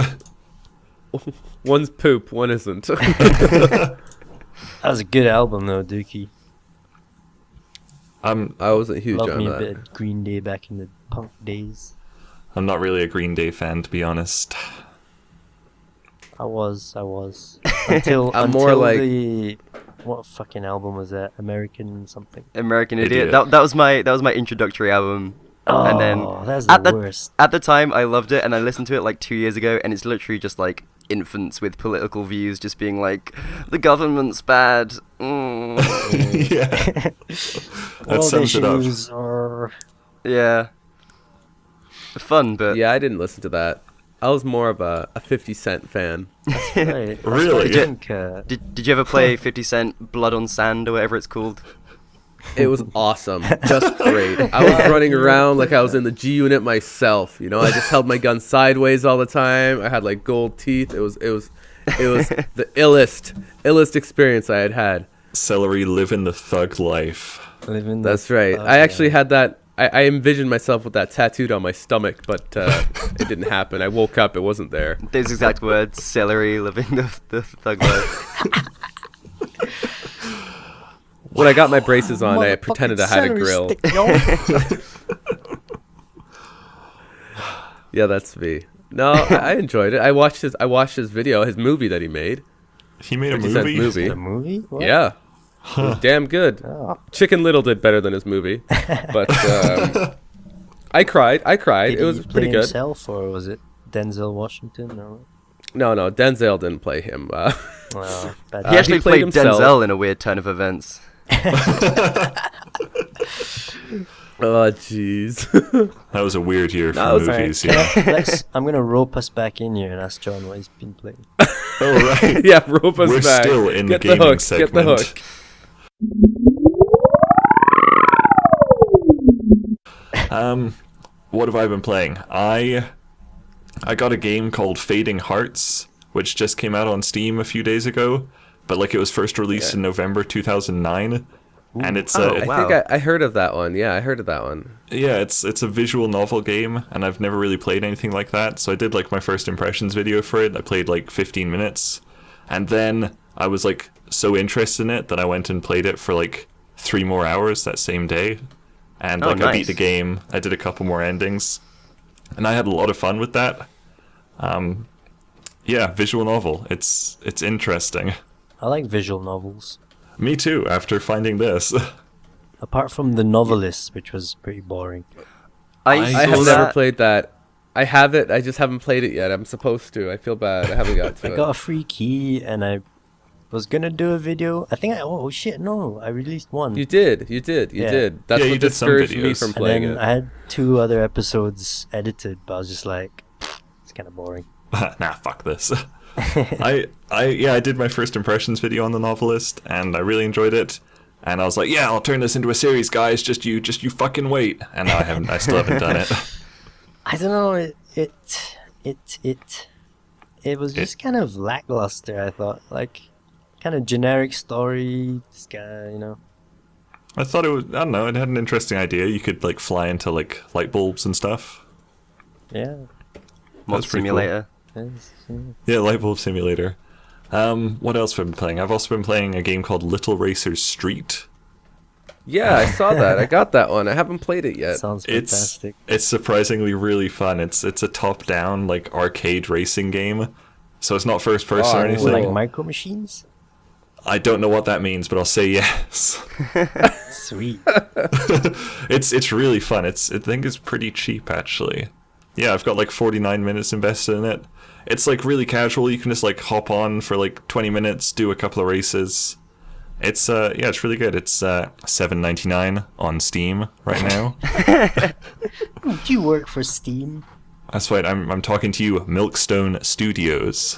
One's poop, one isn't. That was a good album though, Dookie. I'm I wasn't huge Love on me a that. bit of Green Day back in the punk days. not really a Green Day fan, to be honest. I was. Until I'm more until like- the what fucking album was that? American something. American Idiot. Idiot. That was my introductory album. Oh, And then that's at the the worst. At the time, I loved it, and I listened to it like 2 years ago, and it's literally just like infants with political views just being like, the government's bad. Yeah. That World sums it up. issues are Yeah. Fun, but Yeah, I didn't listen to that. I was more of a 50 Cent fan. right. That's Really? what I think, Did you ever play 50 Cent Blood on Sand or whatever it's called? It was awesome, just great. I was running around like I was in the G Unit myself. You know, I just held my gun sideways all the time. I had like gold teeth. It was the illest experience I had had. Celery living the thug life. living the That's right. thug I actually life. had that. I envisioned myself with that tattooed on my stomach, but it didn't happen. I woke up, it wasn't there. Those exact words, celery, living the thug life. When I got my braces on, I pretended I had a Motherfucking grill. celery stick, yo. Yeah, that's me. No, I enjoyed it. I watched his video, his movie that he made. He made a 50 Cent movie? movie. The movie? What? Yeah. It was damn good. Oh. Chicken Little did better than his movie. But I cried. Did It was he play pretty good. himself, or was it Denzel Washington? Or No, Denzel didn't play him. bad He he actually played played himself. Denzel in a weird turn of events. Oh, jeez. That was a weird year for That was- movies, Alright, yeah. I'm gonna rope us back in here and ask John what he's been playing. Oh, right. Yeah, rope us We're back. still in Get the the gaming hook. segment. Get the hook. what have I been playing? I got a game called Fading Hearts, which just came out on Steam a few days ago, but like it was first released in November 2009, and it's Oh, a wow. I think I heard of that one. Yeah, I heard of that one. yeah, it's a visual novel game, and I've never really played anything like that. So I did like my first impressions video for it. I played like 15 minutes, and then I was like so interested in it that I went and played it for like 3 more hours that same day, and Oh, like I beat nice. the game. I did a couple more endings, and I had a lot of fun with that. Yeah, visual novel. It's interesting. I like visual novels. Me too. After finding this, Apart from The Novelist, which was pretty boring. I So have that- never played that. I have it. I just haven't played it yet. I'm supposed to. I feel bad. I haven't got to I it. got a free key and I was gonna do a video. I think oh shit, no, I released one. You did. You did. You Yeah. did. That's Yeah, you what did some discouraged me videos. from and playing then it. I had 2 other episodes edited, but I was just like, it's kind of boring. nah, fuck this. I did my first impressions video on The Novelist, and I really enjoyed it. And I was like, yeah, I'll turn this into a series, guys. Just you fucking wait. And now I still haven't done it. I don't know. It was just kind of lackluster. I thought, like, kind of generic story. This guy, you know. I thought it was, I don't know, it had an interesting idea. You could like fly into like light bulbs and stuff. Yeah. Mod That's pretty cool. Simulator. Yeah, light bulb simulator. What else have I been playing? I've also been playing a game called Little Racers Street. Yeah, I saw that. I got that one. I haven't played it yet. Sounds It's fantastic. it's surprisingly really fun. It's a top-down like arcade racing game. So it's not first person Oh, or cool. anything. Like micro machines. I don't know what that means, but I'll say yes. Sweet. It's really fun. I think it's pretty cheap actually. Yeah, I've got like 49 minutes invested in it. It's like really casual. You can just like hop on for like 20 minutes, do a couple of races. It's it's really good. It's $7.99 on Steam right now. Do you work for Steam? That's right. I'm talking to you, Milkstone Studios.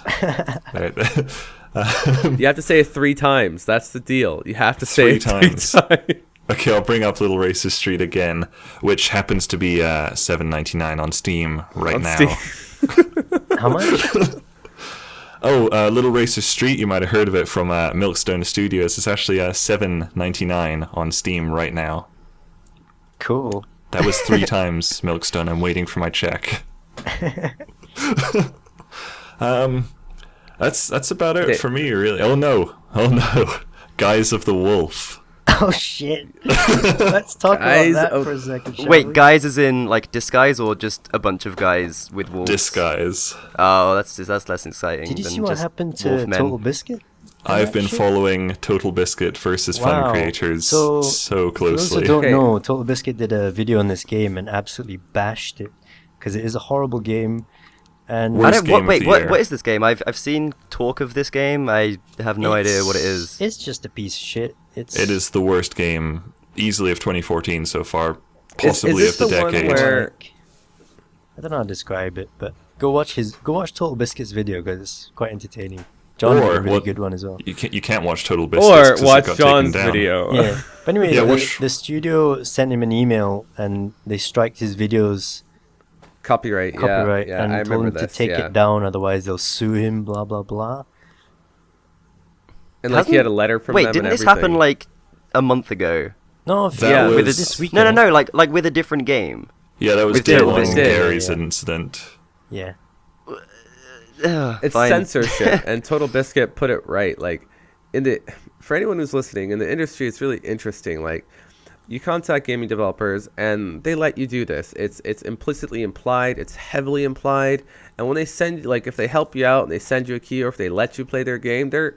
You have to say it 3 times. That's the deal. You have to say 3 it 3 times. times. Okay, I'll bring up Little Racers Street again, which happens to be $7.99 on Steam right On now. Steam. How much? Little Racers Street, you might have heard of it from Milkstone Studios. It's actually $7.99 on Steam right now. Cool. That was 3 times Milkstone. I'm waiting for my check. That's about it for me, really. Oh no, Guys of the Wolf. Oh shit. Let's talk Guys about that of- for a second. shall Wait, we? guys as in like disguise or just a bunch of guys with wolves? Disguise. Oh, that's less exciting. Did you than see what just happened to wolf men. Total Biscuit? I've that been shit? following Total Biscuit versus Wow. Fun Creators So, so For those who closely. don't Okay. know, Total Biscuit did a video on this game and absolutely bashed it because it is a horrible game. And Worst I don't. game What, of wait, the what? year. What is this game? I've seen talk of this game. I have no idea what it is. It's just a piece of shit. It is the worst game, easily of 2014 so far, Is possibly this of the the one decade. where- I don't know how to describe it, but go watch Total Biscuit's video because it's quite entertaining. John did Or a really what- good one as well. You can't watch Total Biscuit. Or watch John's video. Yeah, but anyway, Yeah, the, watch- the studio sent him an email and they striked his videos Copyright. copyright Yeah, and I told him remember to this. take yeah. it down, otherwise they'll sue him. Blah blah blah. And like he Hasn't- had a letter from Wait, them didn't and this happen everything. like a month ago? No, That with was- this week. No, like with a different game. Yeah, that was With Total Dylan Biscuit. Gary's Yeah. incident. Yeah. Ugh, It's fine. censorship, and Total Biscuit put it right. Like, for anyone who's listening, in the industry, it's really interesting. Like, you contact gaming developers, and they let you do this. It's implicitly implied. It's heavily implied. And when they send, like, if they help you out and they send you a key, or if they let you play their game, they're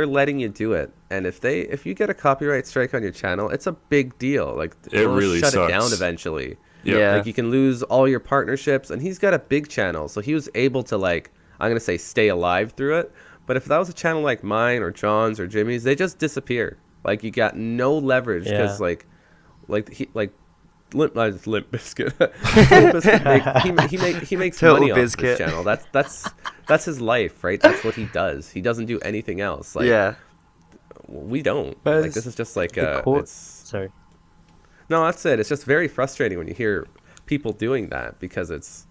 letting you do it. And if you get a copyright strike on your channel, it's a big deal. Like, It they'll really shut sucks. it down eventually. Yep. Yeah. Like, you can lose all your partnerships, and he's got a big channel, so he was able to, like, I'm gonna say stay alive through it. But if that was a channel like mine or John's or Jimmy's, they just disappear. Like, you got no leverage because Yeah. Limp Biscuit. Total Biscuit he makes Total money Biscuit. off this channel. That's his life, right? That's what he does. He doesn't do anything else. Like, Yeah. we don't. But Like, it's this is just like the court- it's Sorry. no, that's it. It's just very frustrating when you hear people doing that because it's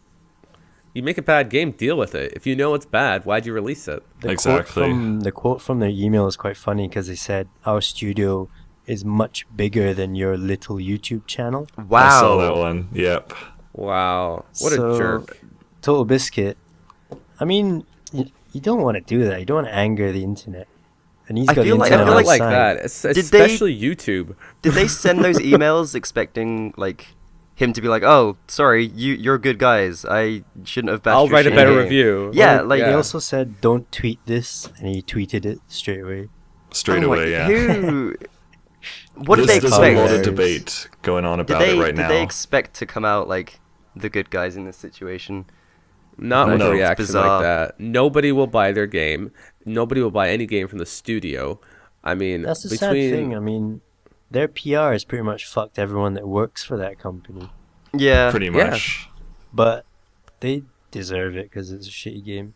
you make a bad game, deal with it. If you know it's bad, why'd you release it? Exactly. The quote from their email is quite funny because they said our studio is much bigger than your little YouTube channel. Wow. I saw that one. Yep. Wow, what a jerk. Total Biscuit. I mean, you don't want to do that. You don't want to anger the internet. And he's I got feel the like- internet I on feel his like side. that, Did especially YouTube. Did they send those emails expecting like him to be like, "Oh, sorry, you're good guys. I shouldn't have bashed I'll your write a shitty better game." review. Yeah, Well, like they also said, "Don't tweet this," and he tweeted it straight away. Straight I'm away, like, yeah. Who? What did they There's a lot expect? of debate going on Did about they it right now. did they expect to come out like the good guys in this situation? Not with No. a It's reaction bizarre. like that. Nobody will buy their game. Nobody will buy any game from the studio. I mean, That's the sad thing. I mean, their PR has pretty much fucked everyone that works for that company. Yeah. Pretty much. But they deserve it because it's a shitty game.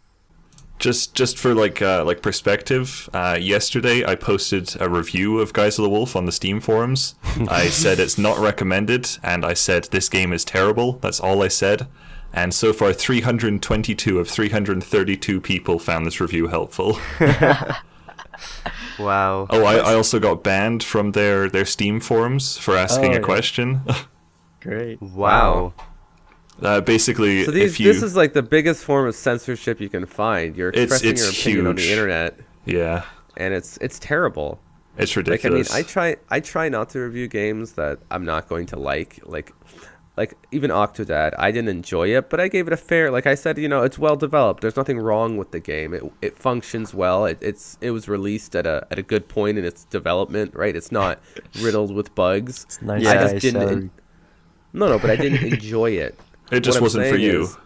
Just for like perspective, yesterday I posted a review of Guys of the Wolf on the Steam forums. I said it's not recommended, and I said this game is terrible. That's all I said. And so far, 322 of 332 people found this review helpful. Wow. Oh, I also got banned from their Steam forums for asking Oh, a yeah. question. Great. Wow. Basically, so if you... this is like the biggest form of censorship you can find. You're expressing it's your opinion on the huge. internet, Yeah, and it's terrible. it's Like, I mean, ridiculous. I try not to review games that I'm not going to like even Octodad. I didn't enjoy it, but I gave it a fair. Like I said, it's well developed. There's nothing wrong with the game. It functions well. It was released at a good point in its development. Right, it's not riddled with bugs. It's nice. Yeah. I guys, just didn't. salary. No, but I didn't enjoy it. It just What I'm wasn't for saying you. is-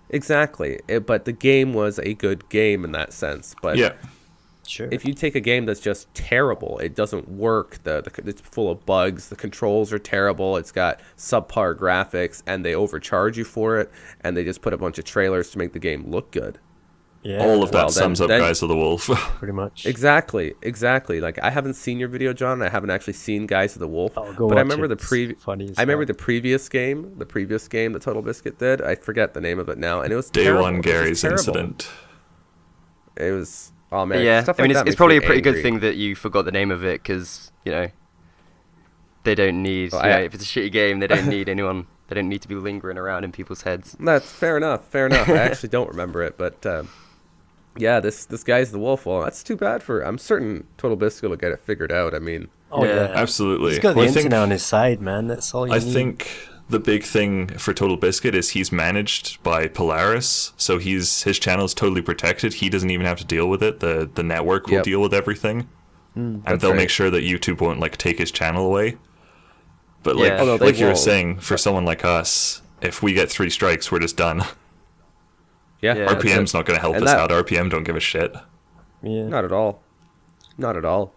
Exactly, but the game was a good game in that sense. But Yeah, Sure. if you take a game that's just terrible, it doesn't work. It's full of bugs. The controls are terrible. It's got subpar graphics, and they overcharge you for it. And they just put a bunch of trailers to make the game look good. yeah, all of that well, sums up then- Guys of the Wolf. pretty much. Exactly. Like I haven't seen your video, John. I haven't actually seen Guys of the Wolf. Oh, go but I watch remember it. the It's funny as I remember hell. the previous game that Total Biscuit did. I forget the name of it now, and it was Day terrible. one It was just Gary's terrible. incident. It was. Oh man. Yeah. Stuff I mean, like that it's makes probably a me pretty good angry. thing that you forgot the name of it because they don't need. Well, if it's a shitty game, they don't need anyone. They don't need to be lingering around in people's heads. That's fair enough. I actually don't remember it, but yeah, this guy's the wolf. Well, that's too bad for. I'm certain Total Biscuit will get it figured out. I mean, Oh Yeah. yeah, Absolutely. He's got the Well, I internet think- on his side, man. That's all you I need. think the big thing for Total Biscuit is he's managed by Polaris, so his channel is totally protected. He doesn't even have to deal with it. The network will Yep. deal with everything, and That's they'll right. make sure that YouTube won't like take his channel away. But like Yeah. Oh, no, they like you were won't. saying, for someone like us, if we get 3 strikes, we're just done. yeah, Yeah. that's RPM's it. not going to help And us that- out. RPM don't give a shit. Yeah. Not at all. Not at all.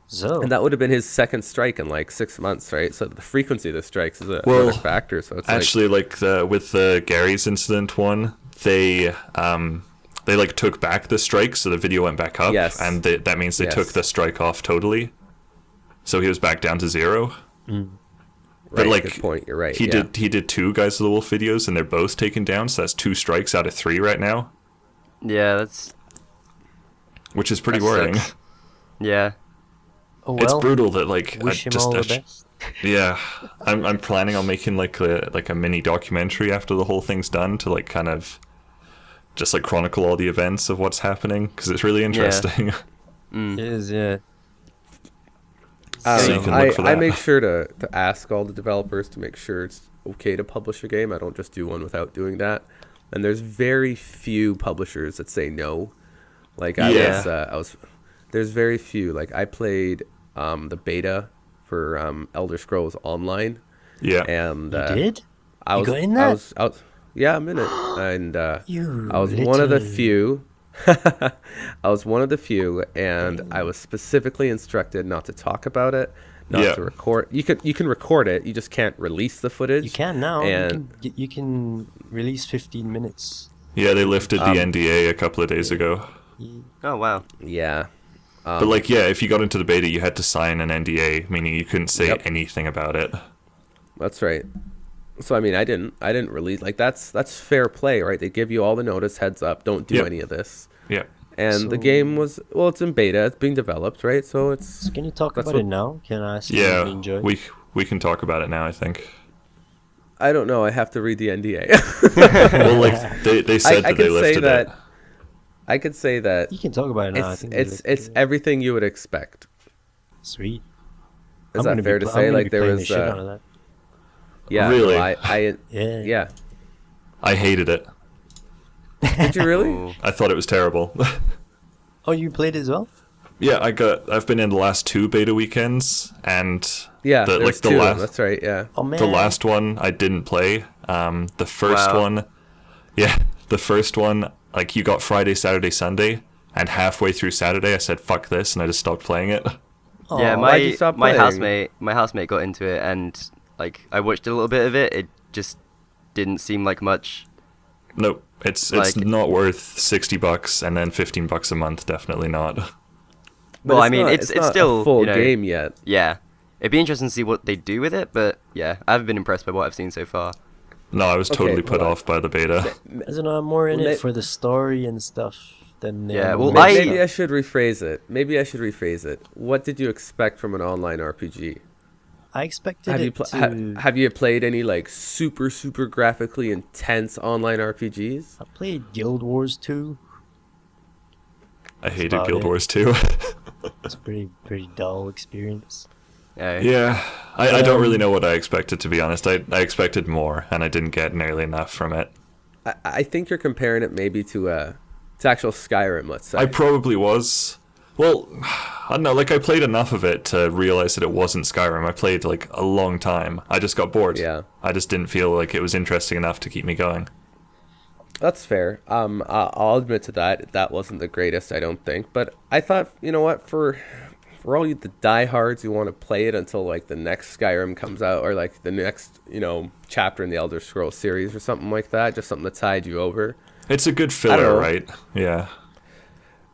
So And that would have been his second strike in like 6 months, right? So the frequency of the strikes is Well, another factor. So it's Actually, with the Gary's incident one, they like took back the strike, so the video went back up, Yes. and that means they Yes. took the strike off totally. So he was back down to 0. right, But like, good point. You're right. He yeah. did 2 Guys of the Wolf videos, and they're both taken down. So that's 2 strikes out of 3 right now, Yeah, that's which is pretty That worrying. sucks. yeah. oh It's well. brutal that like Wish him all the best. yeah. I'm planning on making like a mini documentary after the whole thing's done to like kind of just like chronicle all the events of what's happening because it's really interesting. It is, yeah. So you can look for I that. make sure to ask all the developers to make sure it's okay to publish a game. I don't just do one without doing that. And there's very few publishers that say no. Like there's very few. Like I played the beta for Elder Scrolls Online, Yeah. and You did? I You was, got in that? I was, yeah, I'm in it, and You I was one of the little- few. I was one of the few, and I was specifically instructed not to talk about it, not Yeah. to record. You can record it, you just can't release the footage. You can now. And You can release 15 minutes. Yeah, they lifted the NDA a couple of days ago. Oh wow. yeah, But like, yeah, if you got into the beta, you had to sign an NDA, meaning you couldn't say Yep. anything about it. that's right. So I mean, I didn't release, like, that's fair play, right? They give you all the notice, heads up, don't do Yep. any of this. Yeah. And the So- game was, well, it's in beta, it's being developed, right? So it's So can you talk That's about what- it now? Can I ask you what you Yeah. enjoy? We can talk about it now, I think. I don't know. I have to read the NDA. Well, like they said I that they could say lifted that. it. I could say that You can talk about it now. I it's think it's everything you would expect. sweet. Is I'm that gonna fair be to pl- I'm say? gonna Like be there playing the was, shit out of that. yeah. Really? No, I Yeah. yeah. I hated it. Did you really? Ooh. I thought it was terrible. Oh, you played it as well? Yeah, I've been in the last 2 beta weekends, and Yeah. the, There's the two. last That's right. Yeah. Oh man. the last one I didn't play. The first Wow. one, yeah, the first one, like you got Friday, Saturday, Sunday, and halfway through Saturday I said fuck this and I just stopped playing it. Aw, Yeah, why'd you stop my playing? housemate got into it, and like I watched a little bit of it. It just didn't seem like much. Nope, it's Like- not worth $60 and then $15 a month. Definitely not. But Well, I mean, it's not still a full you know, game yet. Yeah, it'd be interesting to see what they do with it, but yeah, I haven't been impressed by what I've seen so far. No, I was Okay, totally put well, off by the beta. I don't know. I'm more in Well, it for the story and stuff than the Yeah, well, MMO Maybe stuff. I should rephrase it. What did you expect from an online RPG? I expected Have you it pl- to. have you played any like super graphically intense online RPGs? I played Guild Wars 2. I hated about Guild it. Wars 2. It's a pretty dull experience. Yeah, I don't really know what I expected, to be honest. I expected more, and I didn't get nearly enough from it. I think you're comparing it maybe to actual Skyrim, let's say. I probably was. Well, I don't know, like I played enough of it to realize that it wasn't Skyrim. I played like a long time. I just got bored. Yeah. I just didn't feel like it was interesting enough to keep me going. That's fair. I'll admit to that. That wasn't the greatest, I don't think. But I thought, you know what, for all you the diehards who want to play it until like the next Skyrim comes out, or like the next, chapter in the Elder Scrolls series or something like that, just something to tide you over. It's a good know. filler, right? Yeah.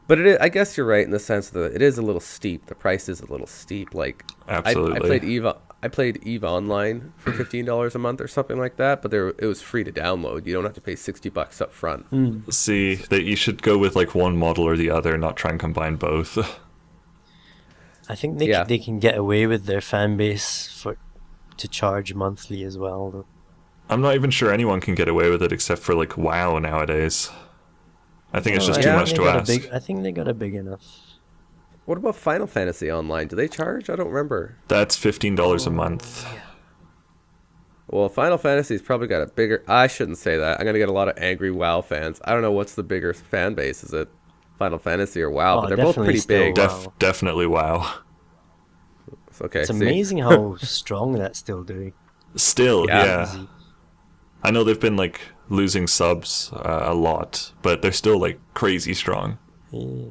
But it is, I guess you're right in the sense that it is a little steep. The price is a little steep. Like Absolutely. I played Eve. I played Eve Online for $15 a month or something like that, but it was free to download. You don't have to pay $60 up front. See, that you should go with like one model or the other, not try and combine both. I think they Yeah. they can get away with their fan base to charge monthly as well. Though. I'm not even sure anyone can get away with it except for like WoW nowadays. I think it's Oh, just I too think much they to got a ask. I think they got a big enough. What about Final Fantasy Online? Do they charge? I don't remember. That's $15 a month. Well, Final Fantasy's probably got a bigger... I shouldn't say that. I'm going to get a lot of angry WoW fans. I don't know what's the bigger fan base. Is it Final Fantasy or WoW? Oh, But they're both definitely pretty still big. WoW. Definitely WoW. Okay, It's see. amazing how strong that's still doing. Still, Yeah. yeah. Easy. I know they've been like losing subs a lot, but they're still like crazy strong. Yeah.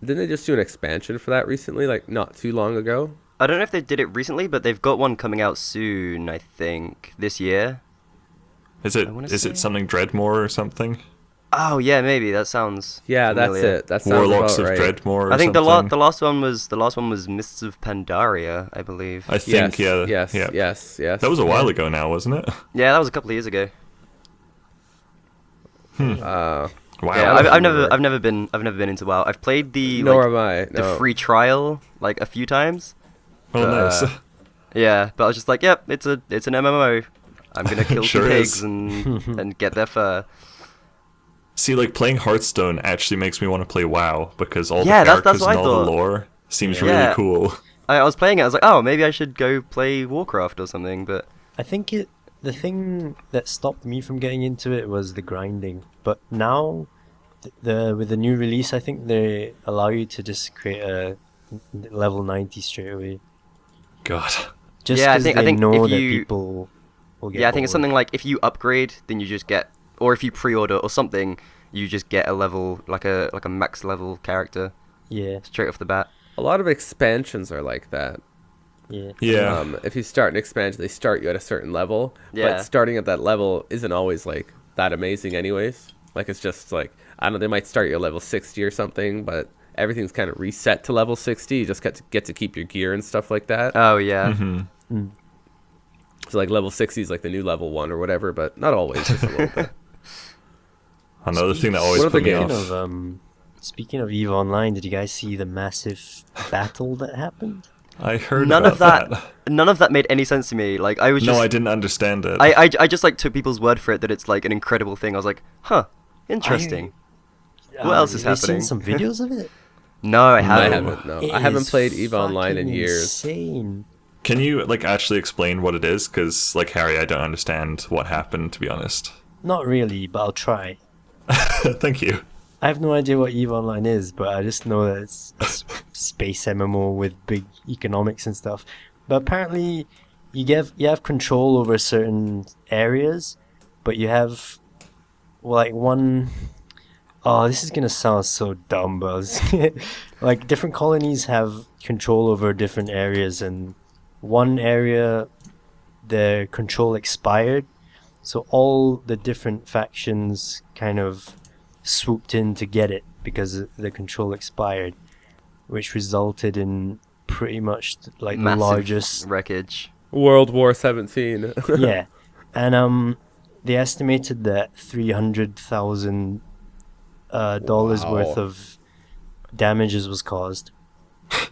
Didn't they just do an expansion for that recently? Like, not too long ago? I don't know if they did it recently, but they've got one coming out soon. I think this year. Is it I wanna is say- it something Dreadmore or something? Oh yeah, maybe that sounds. Yeah, familiar. that's it. That sounds Warlocks about of right. Dreadmore or I think something? the last one was Mists of Pandaria, I believe. I think Yes, yeah. yes. That was a while ago now, wasn't it? Yeah, that was a couple of years ago. Wow. Yeah, I I've remember. never been into WoW. I've played the Nor like, am I. the No. free trial like a few times. Oh, nice. Yeah, but I was just like, yep, it's an MMO. I'm gonna kill Sure some is. pigs and get their fur. See, like playing Hearthstone actually makes me want to play WoW because all Yeah, the that's characters what and I all the thought. lore seems Yeah. really cool. I was playing it. I was like, oh, maybe I should go play Warcraft or something. But I think the thing that stopped me from getting into it was the grinding. But now, with the new release, I think they allow you to just create a level 90 straight away. God. Just Yeah, I 'cause think- they I think know if that you- people will get yeah, I think it's bored. something like if you upgrade, then you just get, or if you pre-order or something, you just get a level like a max level character Yeah, straight off the bat. A lot of expansions are like that. yeah. Yeah. If you start an expansion, they start you at a certain level. Yeah. But starting at that level isn't always like that amazing, anyways. Like it's just like I don't know. They might start you at level 60 or something, but everything's kind of reset to level 60. You just get to keep your gear and stuff like that. Oh yeah. Mm-hmm. So like level 60 is like the new level 1 or whatever, but not always. Just a little bit. Another thing that always What put me other off. Speaking of EVE Online, did you guys see the massive battle that happened? I heard None about of that. None of that made any sense to me. Like I was just. No, I didn't understand it. I just like took people's word for it that it's like an incredible thing. I was like, huh, interesting. What else is have you happening? seen some videos of it? No, I I haven't. haven't. No, It I haven't is played EVE Online in fucking years. Insane. Can you like actually explain what it is? Because like Harry, I don't understand what happened, to be honest. Not really, but I'll try. Thank you. I have no idea what EVE Online is, but I just know that it's a space MMO with big economics and stuff. But apparently, you have control over certain areas, but you have like one. Oh, this is gonna sound so dumb, but like different colonies have control over different areas, and one area, their control expired, so all the different factions kind of swooped in to get it because the control expired, which resulted in pretty much like Massive the largest wreckage. World War 17. yeah, and they estimated that $300,000 dollars Wow. worth of damages was caused.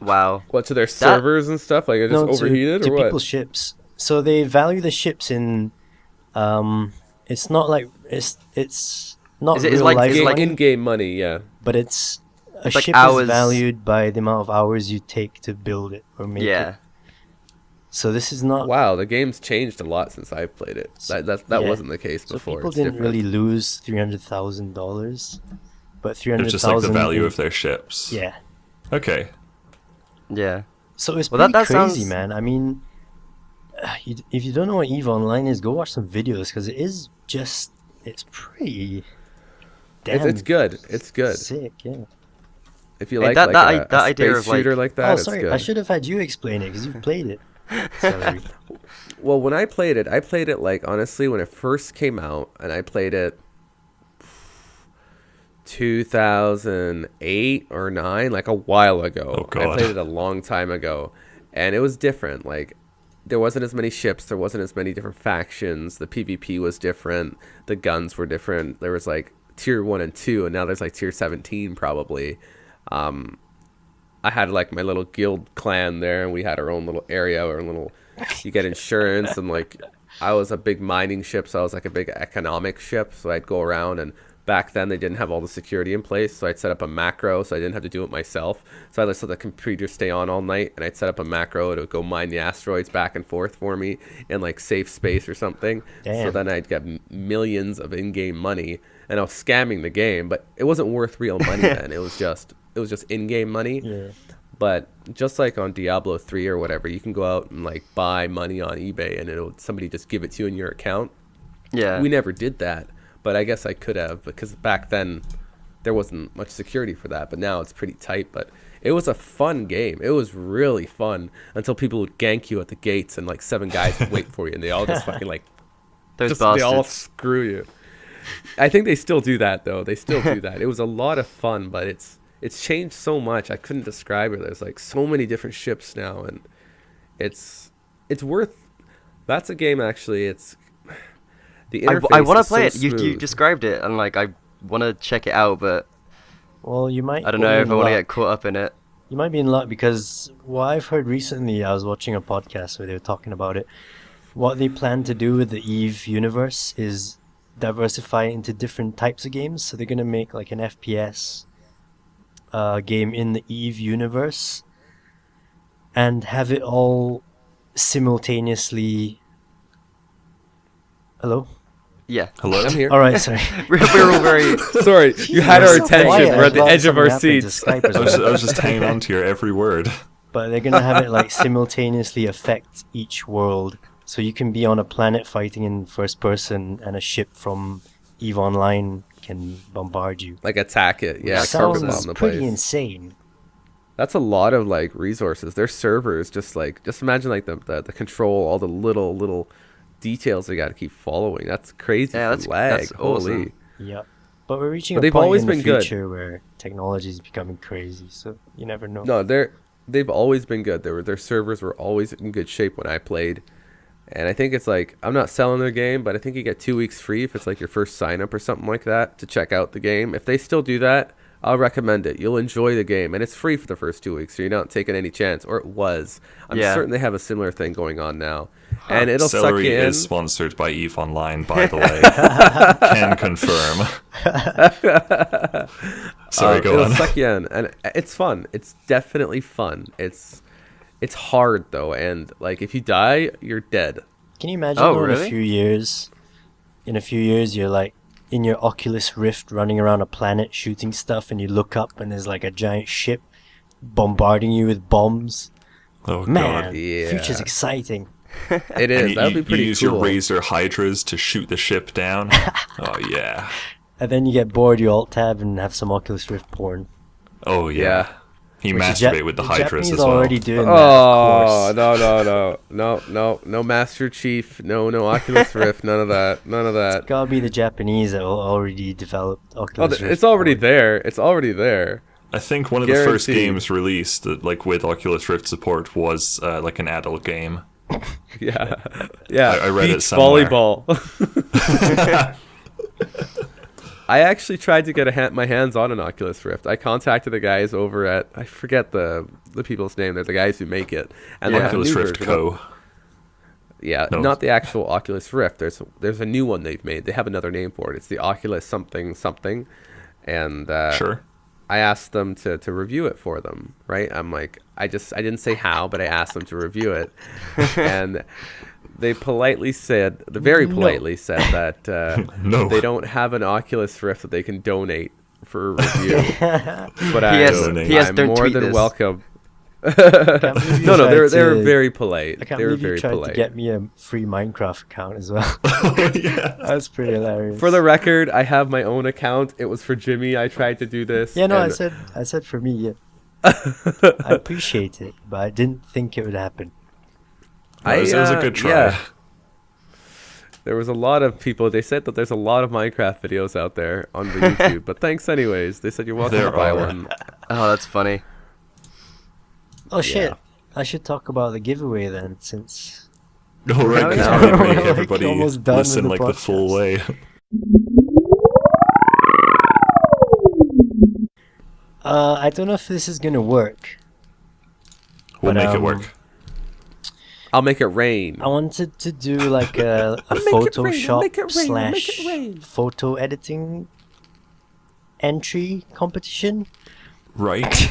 Wow. What, to their servers and stuff? Like it just overheated to or what? people's ships. So they value the ships in. It's not like it's not Is it- is real like- life is money, like- in-game money, yeah. but it's a like ship hours. is valued by the amount of hours you take to build it or make it. Yeah. So this is not. Wow, the game's changed a lot since I've played it. That Yeah. wasn't the case So before. people It's didn't different. really lose $300,000, but $300,000. It's just like the value of their ships. Yeah. Okay. Yeah. So it's Well, pretty that crazy, sounds- man. I mean, if you don't know what EVE Online is, go watch some videos because it's pretty. Damn It's good. It's good. Sick, yeah. If you Hey, like that- like that a, I- that a idea space of, like- shooter like that, Oh, it's sorry. good. I should have had you explain it because you've played it. Celery. Well, when I played it like honestly when it first came out, and I played it 2008 or 9, like a while ago. Oh, God. I played it a long time ago, and it was different. Like there wasn't as many ships, there wasn't as many different factions. The PvP was different, the guns were different. There was like tier 1 and 2, and now there's like tier 17 probably. I had like my little guild clan there, and we had our own little area, our little. You get insurance, and like I was a big mining ship, so I was like a big economic ship. So I'd go around, and back then they didn't have all the security in place, so I'd set up a macro, so I didn't have to do it myself. So I just let the computer stay on all night, and I'd set up a macro to go mine the asteroids back and forth for me in like safe space or something. So Damn. then I'd get millions of in-game money, and I was scamming the game, but it wasn't worth real money then. It was just in-game money. Yeah. But just like on Diablo 3 or whatever, you can go out and like buy money on eBay, and somebody just give it to you in your account. Yeah. We never did that, but I guess I could have, because back then there wasn't much security for that, but now it's pretty tight. But it was a fun game. It was really fun until people would gank you at the gates, and like 7 guys would wait for you, and they all just fucking like Those just, bastards. they all screw you. I think they still do that though. They still do that. It was a lot of fun, but it's changed so much. I couldn't describe it. There's like so many different ships now, and it's worth. That's a game actually. It's the interface. I want to is play so it. You smooth. described it, and like I want to check it out, but Well, you might. I don't be know in if I want to luck. get caught up in it. You might be in luck because what I've heard recently, I was watching a podcast where they were talking about it. What they plan to do with the EVE universe is diversify into different types of games. So they're going to make like an FPS game in the EVE universe and have it all simultaneously. Hello? Yeah. Hello? I'm here. All right, sorry. We're all very. Sorry, you had our So attention. quiet. We're at the I thought edge of our something happened to seats. Skype or I was, something. I was just hanging on to your every word. But they're gonna have it like simultaneously affect each world. So you can be on a planet fighting in first person, and a ship from EVE Online can bombard you. Like attack it. Yeah, It carpet sounds bomb the pretty place. insane. That's a lot of like resources. Their servers just imagine like the control, all the little details they got to keep following. That's crazy. Yeah, for lag. that's Holy. awesome. Yep. But we're reaching But a they've point always in the been good. future where technology is becoming crazy. So you never know. No, they've always been good. Their servers were always in good shape when I played. And I think it's like, I'm not selling their game, but I think you get 2 weeks free if it's like your first sign up or something like that to check out the game. If they still do that, I'll recommend it. You'll enjoy the game, and it's free for the first 2 weeks, so you're not taking any chance. Or it was. I'm certain they have a similar thing going on now, and it'll Celery suck you in. is sponsored by EVE Online, by the way. Can confirm. Sorry, go it'll on. suck you in, and it's fun. It's definitely fun. It's hard though, and like if you die, you're dead. Can you imagine really? in a few years you're like in your Oculus Rift running around a planet shooting stuff, and you look up and there's like a giant ship bombarding you with bombs. Oh, Man, God. Yeah. future's exciting. It is. And That would be pretty you use cool. your Razor Hydras to shoot the ship down. Oh, yeah. And then you get bored, you alt tab and have some Oculus Rift porn. Oh, yeah. Yeah. You Which masturbate with the Hydras Japanese as well. already doing that, Oh of course. no Master Chief, no Oculus Rift, none of that. It's gotta be the Japanese that already developed Oculus Rift. It's already porn. there. It's already there. I think one of the first Guaranteed. games released like with Oculus Rift support was like an adult game. Yeah. I read it Beach somewhere. volleyball. I actually tried to get my hands on an Oculus Rift. I contacted the guys over at, I forget the people's name. They're the guys who make it. And they have a Oculus new Rift version of- Co. Yeah, No. not the actual Oculus Rift. There's a new one they've made. They have another name for it. It's the Oculus something something. And Sure. I asked them to review it for them, right? I'm like, I didn't say how, but I asked them to review it. And they very politely said that No. they don't have an Oculus Rift that they can donate for a review. But P.S. I'm don't more tweet than this. welcung. Can't believe you No, tried they were to- very polite. I can't They were believe you very tried to polite. get me a free Minecraft account as well. Yeah. That's pretty hilarious. For the record, I have my own account. It was for Jimmy. I tried to do this. Yeah, no, and I said for me, yeah. I appreciate it, but I didn't think it would happen. It was a good try. Yeah. There was a lot of people. They said that there's a lot of Minecraft videos out there on the YouTube, but thanks anyways. They said you're welcome There to buy are. one. Oh, that's funny. Oh shit! Yeah. I should talk about the giveaway then, since All right, Oh, because yeah. we didn't We're, make like, everybody almost done with listen the like the full podcast. way. I don't know if this is gonna work. We'll But, make it work. I'll make it rain. I wanted to do like a Make it rain, Photoshop make it rain, make slash it rain. photo editing entry competition. Right.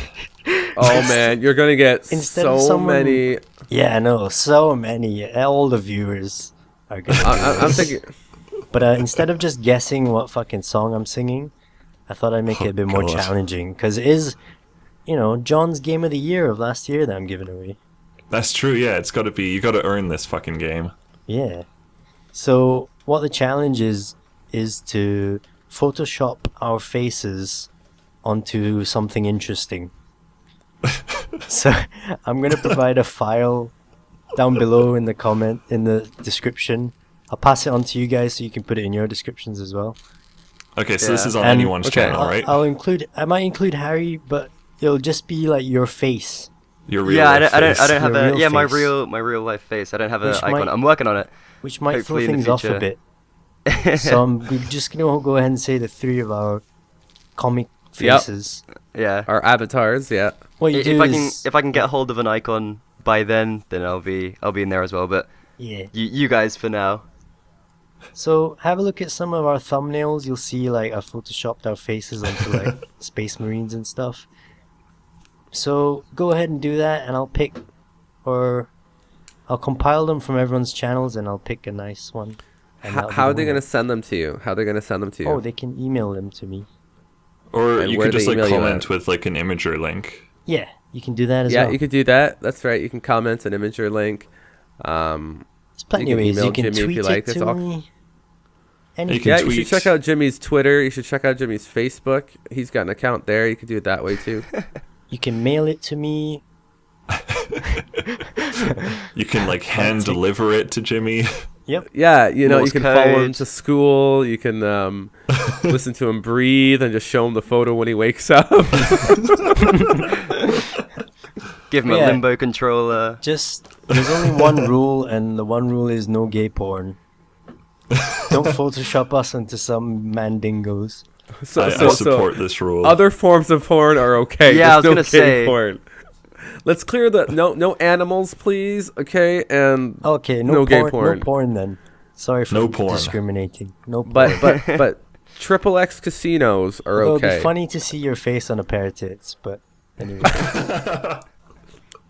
Oh man, you're gonna get Instead of so someone- many. Yeah, I know, so many. All the viewers are gonna. Do I'm this. thinking. But instead of just guessing what fucking song I'm singing, I thought I'd make it a bit more God. challenging, because it is, John's Game of the Year of last year that I'm giving away. That's true, yeah. It's got to be. You got to earn this fucking game. Yeah. So what the challenge is to Photoshop our faces onto something interesting. So I'm gonna provide a file down below in the description. I'll pass it on to you guys so you can put it in your descriptions as well. Okay, so this Yeah. is on And- anyone's Okay. channel, right? I might include Harry, but it'll just be like your face. Your real Yeah, I life don't face. have Your a real my face. real life face. I don't have an Which icon. might- I'm working on it. Which might Hopefully throw in the things off a future. bit. So we're just gonna go ahead and say the three of our comic Yep. faces. Yeah. Our avatars, yeah. What you do If I can get hold of an icon by then I'll be in there as well. But yeah. you guys for now. So have a look at some of our thumbnails. You'll see like I photoshopped our faces onto like Space Marines and stuff. So go ahead and do that, and I'll compile them from everyone's channels, and I'll pick a nice one. and that'll be How are the they winner. gonna send them to you? How are they gonna send them to you? Oh, they can email them to me. Or And you where could just they like email you comment at? with like an imager link. Yeah, you can do that as yeah, well. you could do that. That's right. You can comment an image or link. There's plenty you of can ways. email You can Jimmy if tweet you like. it That's to all- me. You Anything. can Yeah, you tweet. should check out Jimmy's Twitter. You should check out Jimmy's Facebook. He's got an account there. You could do it that way too. You can mail it to me. You can like hand deliver it to Jimmy. Yep. Yeah, you Morse can follow him code. to school. You can listen to him breathe and just show him the photo when he wakes up. Give him a Yeah. limbo controller. Just there's only one rule, and the one rule is no gay porn. Don't Photoshop us into some mandingos. I support this rule. Other forms of porn are okay. Yeah, I just was no gonna gay say. porn. Let's clear the no animals, please. Okay, and Okay, No gay porn. No porn then. Sorry for No porn. discriminating. No porn. but triple X casinos are Although it'd okay. be funny to see your face on a pair of tits, but anyway.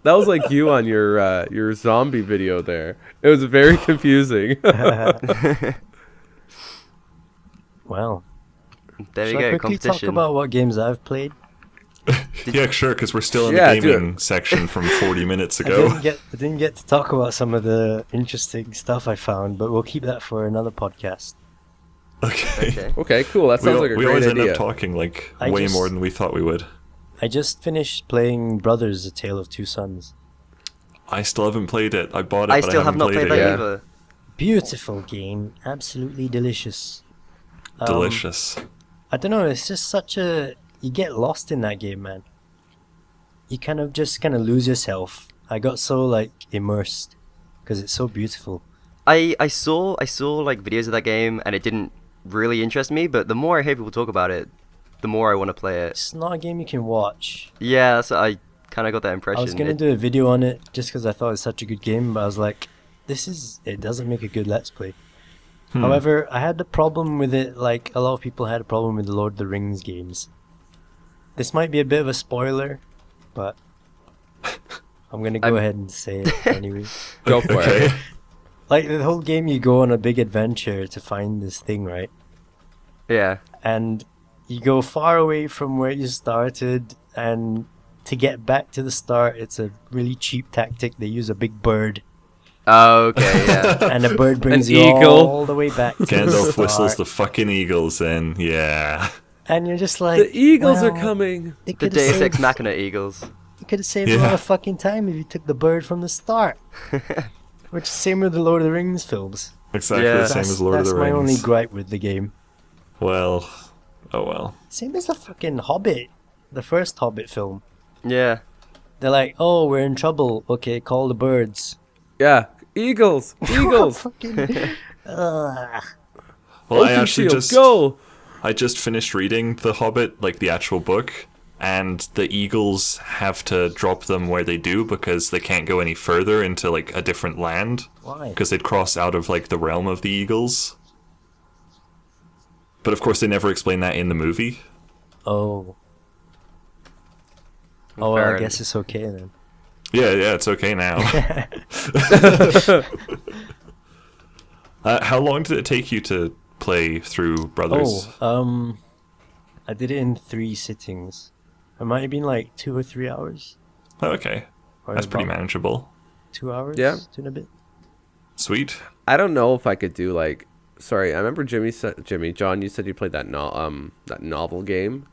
That was like you on your zombie video there. It was very confusing. Well, There shall you I go. quickly talk Competition. about what games I've played? Yeah, sure, because we're still in Yeah, the do it. gaming section from 40 minutes I ago. didn't get to talk about some of the interesting stuff I found, but we'll keep that for another podcast. Okay. Okay. Okay, cool. That We, sounds like a we great always end idea. up talking like I way just- more than we thought we would. I just finished playing Brothers: A Tale of Two Sons. I still haven't played it. I bought it, I but still I have haven't not played that it. Yeah. either. Beautiful game, absolutely delicious. Delicious. I don't know, it's just such a... You get lost in that game, man. You kind of lose yourself. I got so, like, immersed, because it's so beautiful. I saw like videos of that game and it didn't really interest me, but the more I hear people talk about it, the more I want to play it. It's not a game you can watch. Yeah, so I kind of got that impression. I was going to do a video on it, just because I thought it's such a good game, but I was like, it doesn't make a good Let's Play. However, I had the problem with it, like a lot of people had a problem with the Lord of the Rings games. This might be a bit of a spoiler, but I'm gonna go ahead and say it anyway. Go for Okay. it. Like the whole game, you go on a big adventure to find this thing, right? Yeah. And you go far away from where you started, and to get back to the start, it's a really cheap tactic. They use a big bird, Oh, okay, yeah. and the bird brings you eagle. all the way back to the Gandalf start. whistles the fucking eagles in. Yeah. And you're just like, The Eagles are well, coming. They The could Deus have Ex saved, Machina Eagles. you could have saved a lot Yeah. of fucking time if you took the bird from the start. Which is same with the Lord of the Rings films. Exactly Yeah. the same as Lord of That's the my Rings. only gripe with the game. Well, oh well. Same as the fucking Hobbit, the first Hobbit film. Yeah. They're like, oh, we're in trouble. Okay, call the birds. Yeah, Eagles. Eagles. Fucking. Ugh. Well, I Ocean actually Shield, just go. I just finished reading The Hobbit, like the actual book, and the eagles have to drop them where they do because they can't go any further into like a different land Why? because they'd cross out of like the realm of the eagles. But of course, they never explain that in the movie. Oh. Oh, well, Fair I guess it's okay then. Yeah, it's okay now. How long did it take you to play through Brothers? I did it in 3 sittings. It might have been like 2 or 3 hours. Oh, okay, Or that's pretty about manageable. 2 hours? Yeah. 2 and a bit. Sweet. I don't know if I could do like. Sorry, I remember John. You said you played that that novel game.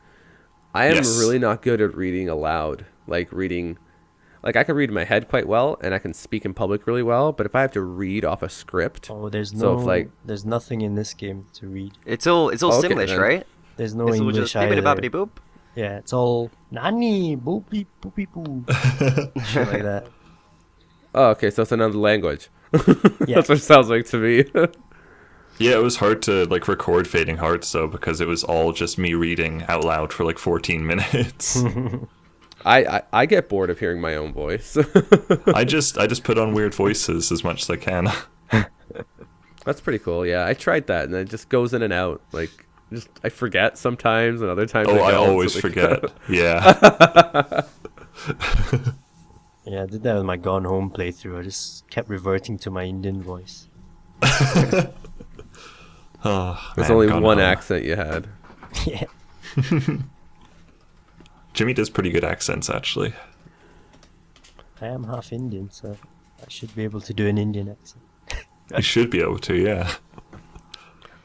I am Yes. really not good at reading aloud. Like reading, like I can read in my head quite well, and I can speak in public really well. But if I have to read off a script, Oh, there's So no, if, like- there's nothing in this game to read. It's all Okay, Simlish, then. right? There's no It's all English just either. bibbidi boop. Yeah, it's all nani boopy boopy boo, shit like that. oh, okay, so it's another language. Yeah. That's what it sounds like to me. Yeah, it was hard to like record Fading Hearts though because it was all just me reading out loud for like 14 minutes. I get bored of hearing my own voice. I just put on weird voices as much as I can. That's pretty cool. Yeah, I tried that, and it just goes in and out. Like, just I forget sometimes, and other times. Oh, I don't, always so like- forget. Yeah. Yeah, I did that with my Gone Home playthrough. I just kept reverting to my Indian voice. Oh, There's man, only Gone one Home. accent you had. Yeah. Jimmy does pretty good accents, actually. I am half Indian, so I should be able to do an Indian accent. You should be able to, yeah.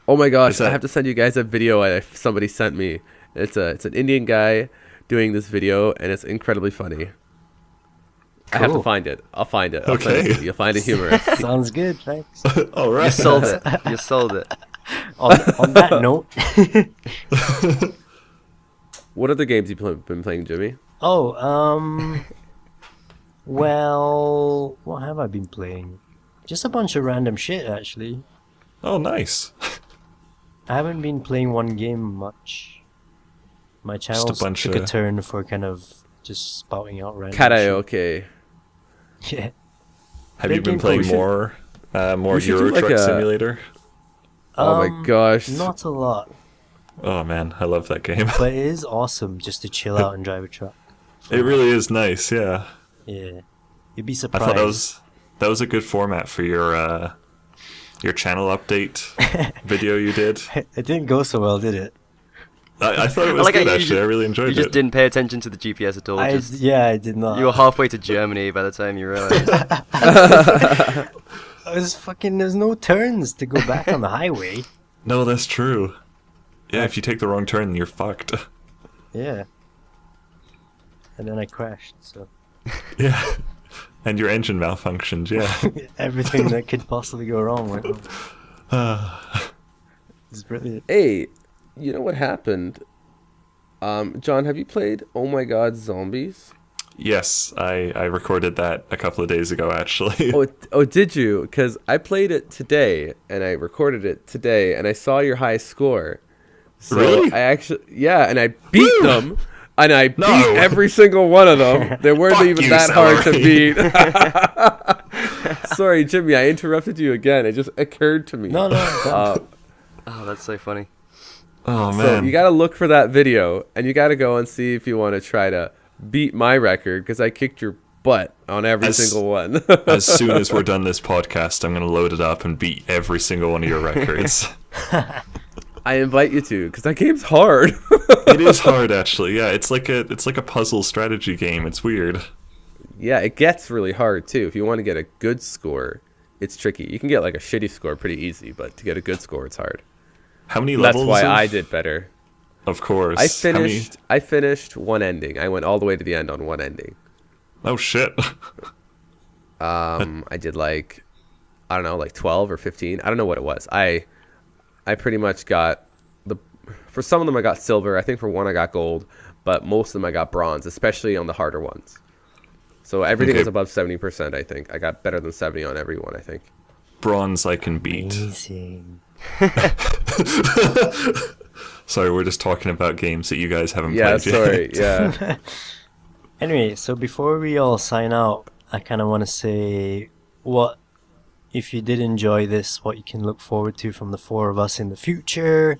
Oh my gosh, Is that- I have to send you guys a video somebody sent me. It's an Indian guy doing this video, and it's incredibly funny. I have to Cool. find it. I'll find it. I'll send it Okay. to you. You'll find it humorous. Sounds good, thanks. All You right. sold it. You sold it. on that note, What other games you been playing, Jimmy? oh, Well, what have I been playing? Just a bunch of random shit, actually. Oh, nice. I haven't been playing one game much. My channel bunch took a of- turn for kind of just spouting out random Karaoke. shit. Yeah. Have you Great been game, playing we should- more we should do Euro like Truck a- Simulator? Oh my gosh. Not a lot, Oh man, I love that game. but it is awesome just to chill out and drive a truck. It really is nice, yeah. Yeah. You'd be I surprised. thought that was a good format for your channel update video you did. It didn't go so well, did it? I thought it was like how good you actually. ju- I really enjoyed You just it. didn't pay attention to the GPS at all. I did not. You were halfway to Germany by the time you realized. There's no turns to go back on the highway. No, that's true. Yeah, if you take the wrong turn, you're fucked. Yeah. And then I crashed, so Yeah. And your engine malfunctioned, yeah. everything that could possibly go wrong went wrong. It's brilliant. Hey, you know what happened? John, have you played Oh My God Zombies? Yes, I recorded that a couple of days ago, actually. Oh, did you? Because I played it today, and I recorded it today, and I saw your high score. So Really? I actually, yeah, and I beat them, and I No. beat every single one of them. They weren't Fuck even you, that hard to Celery. beat. Sorry, Jimmy, I interrupted you again. It just occurred to me. No, Uh, Oh, that's so funny. Oh so man. you got to look for that video, and you got to go and see if you want to try to beat my record, because I kicked your butt on every As- single one. As soon as we're done this podcast, I'm gonna load it up and beat every single one of your records. I invite you to, because that game's hard. It is hard, actually. Yeah, it's like a puzzle strategy game. It's weird. Yeah, it gets really hard too. If you want to get a good score, it's tricky. You can get like a shitty score pretty easy, but to get a good score, it's hard. How many That's levels? why of- I did better. Of course. I How many- finished one ending. I went all the way to the end on one ending. Oh shit. I did like, I don't know, like 12 or 15. I don't know what it was. I pretty much got for some of them I got silver. I think for one I got gold, but most of them I got bronze, especially on the harder ones. So everything Okay. was above 70%, I think. I got better than 70 on every one, I think. Bronze I can beat. Amazing. Sorry, we're just talking about games that you guys haven't Yeah, played sorry. yet. Yeah. Anyway, so before we all sign out, I kind of want to say what, if you did enjoy this, what you can look forward to from the four of us in the future.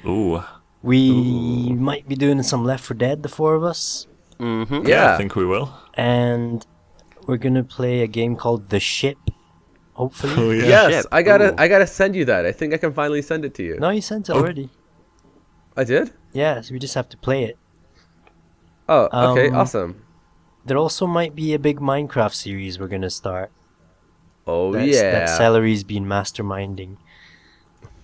Ooh. We might be doing some Left 4 Dead, the four of us, Mm-hmm. Yeah. I think we will. and we're gonna play a game called The Ship. Hopefully. Oh yeah. Yes, Shit. I gotta Ooh. send you that. I think I can finally send it to you. No, you sent it Oh. already. I did? Yeah, so we just have to play it. Oh, okay, Um, awesome. There also might be a big Minecraft series we're gonna start. Oh That yeah. Celery's been masterminding,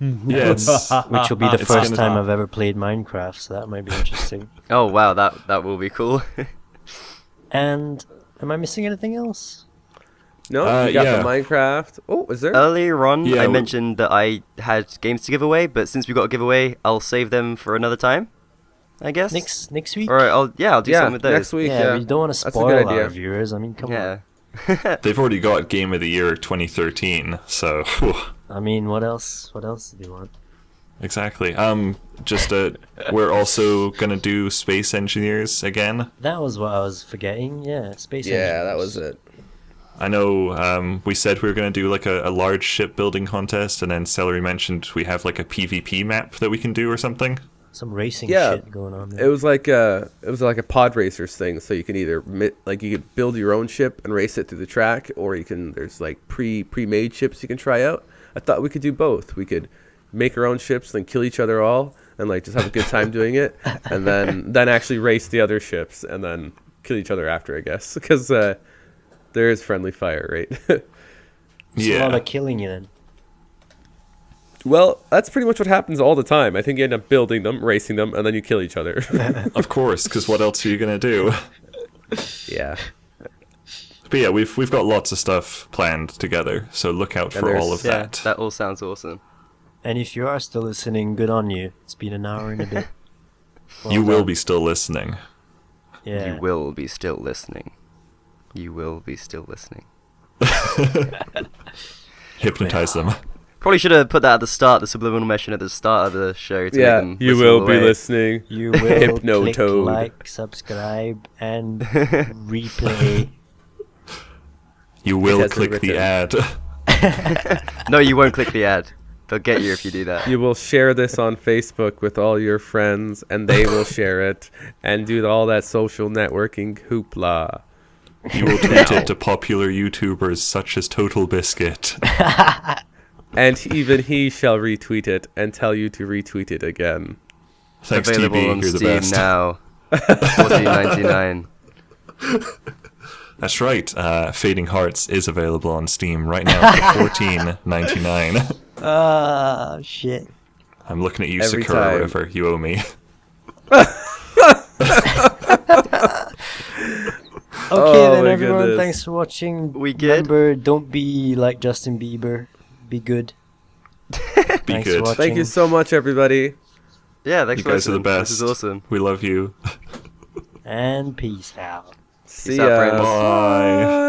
Yeah, it's, which will be the It's first gonna- time I've ever played Minecraft, so that might be interesting. Oh wow, that will be cool. And am I missing anything else? No, you got yeah. the Minecraft. Oh, is there? Earlier on, Yeah, I we- mentioned that I had games to give away, but since we got a giveaway, I'll save them for another time. I guess. Next week? Or I'll do yeah, something with those. next week. yeah, Yeah, we don't want to That's a spoil good our idea. viewers. I mean, come on. Yeah. they've already got Game of the Year 2013, so whew, I mean, what else? What else do you want? exactly. Just we're also gonna do Space Engineers again. That was what I was forgetting. Yeah, space. Yeah, that Engineers. was it. I know we said we were going to do like a large shipbuilding contest, and then Celery mentioned we have like a PvP map that we can do or something. Some racing Yeah, shit going on It there. was like a pod racers thing. So you can either you could build your own ship and race it through the track, or you can there's like pre-made ships you can try out. I thought we could do both. We could make our own ships, then kill each other all, and like just have a good time doing it, and then actually race the other ships and then kill each other after, I guess, because there is friendly fire, right? It's a lot Yeah, of killing you then. Well, that's pretty much what happens all the time. I think you end up building them, racing them, and then you kill each other. of course, because what else are you going to do? Yeah. But yeah, we've got lots of stuff planned together, so look out And for there's- all of Yeah, that. that all sounds awesome. And if you are still listening, good on you. It's been an hour and a bit. Well You will done. be still listening. Yeah. You will be still listening. you will be still listening. Hypnotize them. Probably should have put that at the start, the subliminal mention at the start of the show. To Yeah, make them you listen all will the be way. listening. You will Hypno click Toad. like, subscribe, and replay. You will has been click the written. ad. No, you won't click the ad. They'll get you if you do that. You will share this on Facebook with all your friends, and they will share it, and do all that social networking hoopla. You will tweet it to popular YouTubers such as Total Biscuit. And even he shall retweet it and tell you to retweet it again. Thanks, Available TB. on You're the Steam best. now. $14.99. That's right. Fading Hearts is available on Steam right now for $14.99. Ah, shit. I'm looking at you, Every Sakura time. River. You owe me. Okay, Oh then my everyone, goodness. thanks for watching. We good? Remember, don't be like Justin Bieber. Be good. Be Thanks for good. watching. Thank you so much, everybody. Yeah, thanks You for guys are the listening. best. This is awesome. We love you. And peace out. See out, ya. friends. Bye.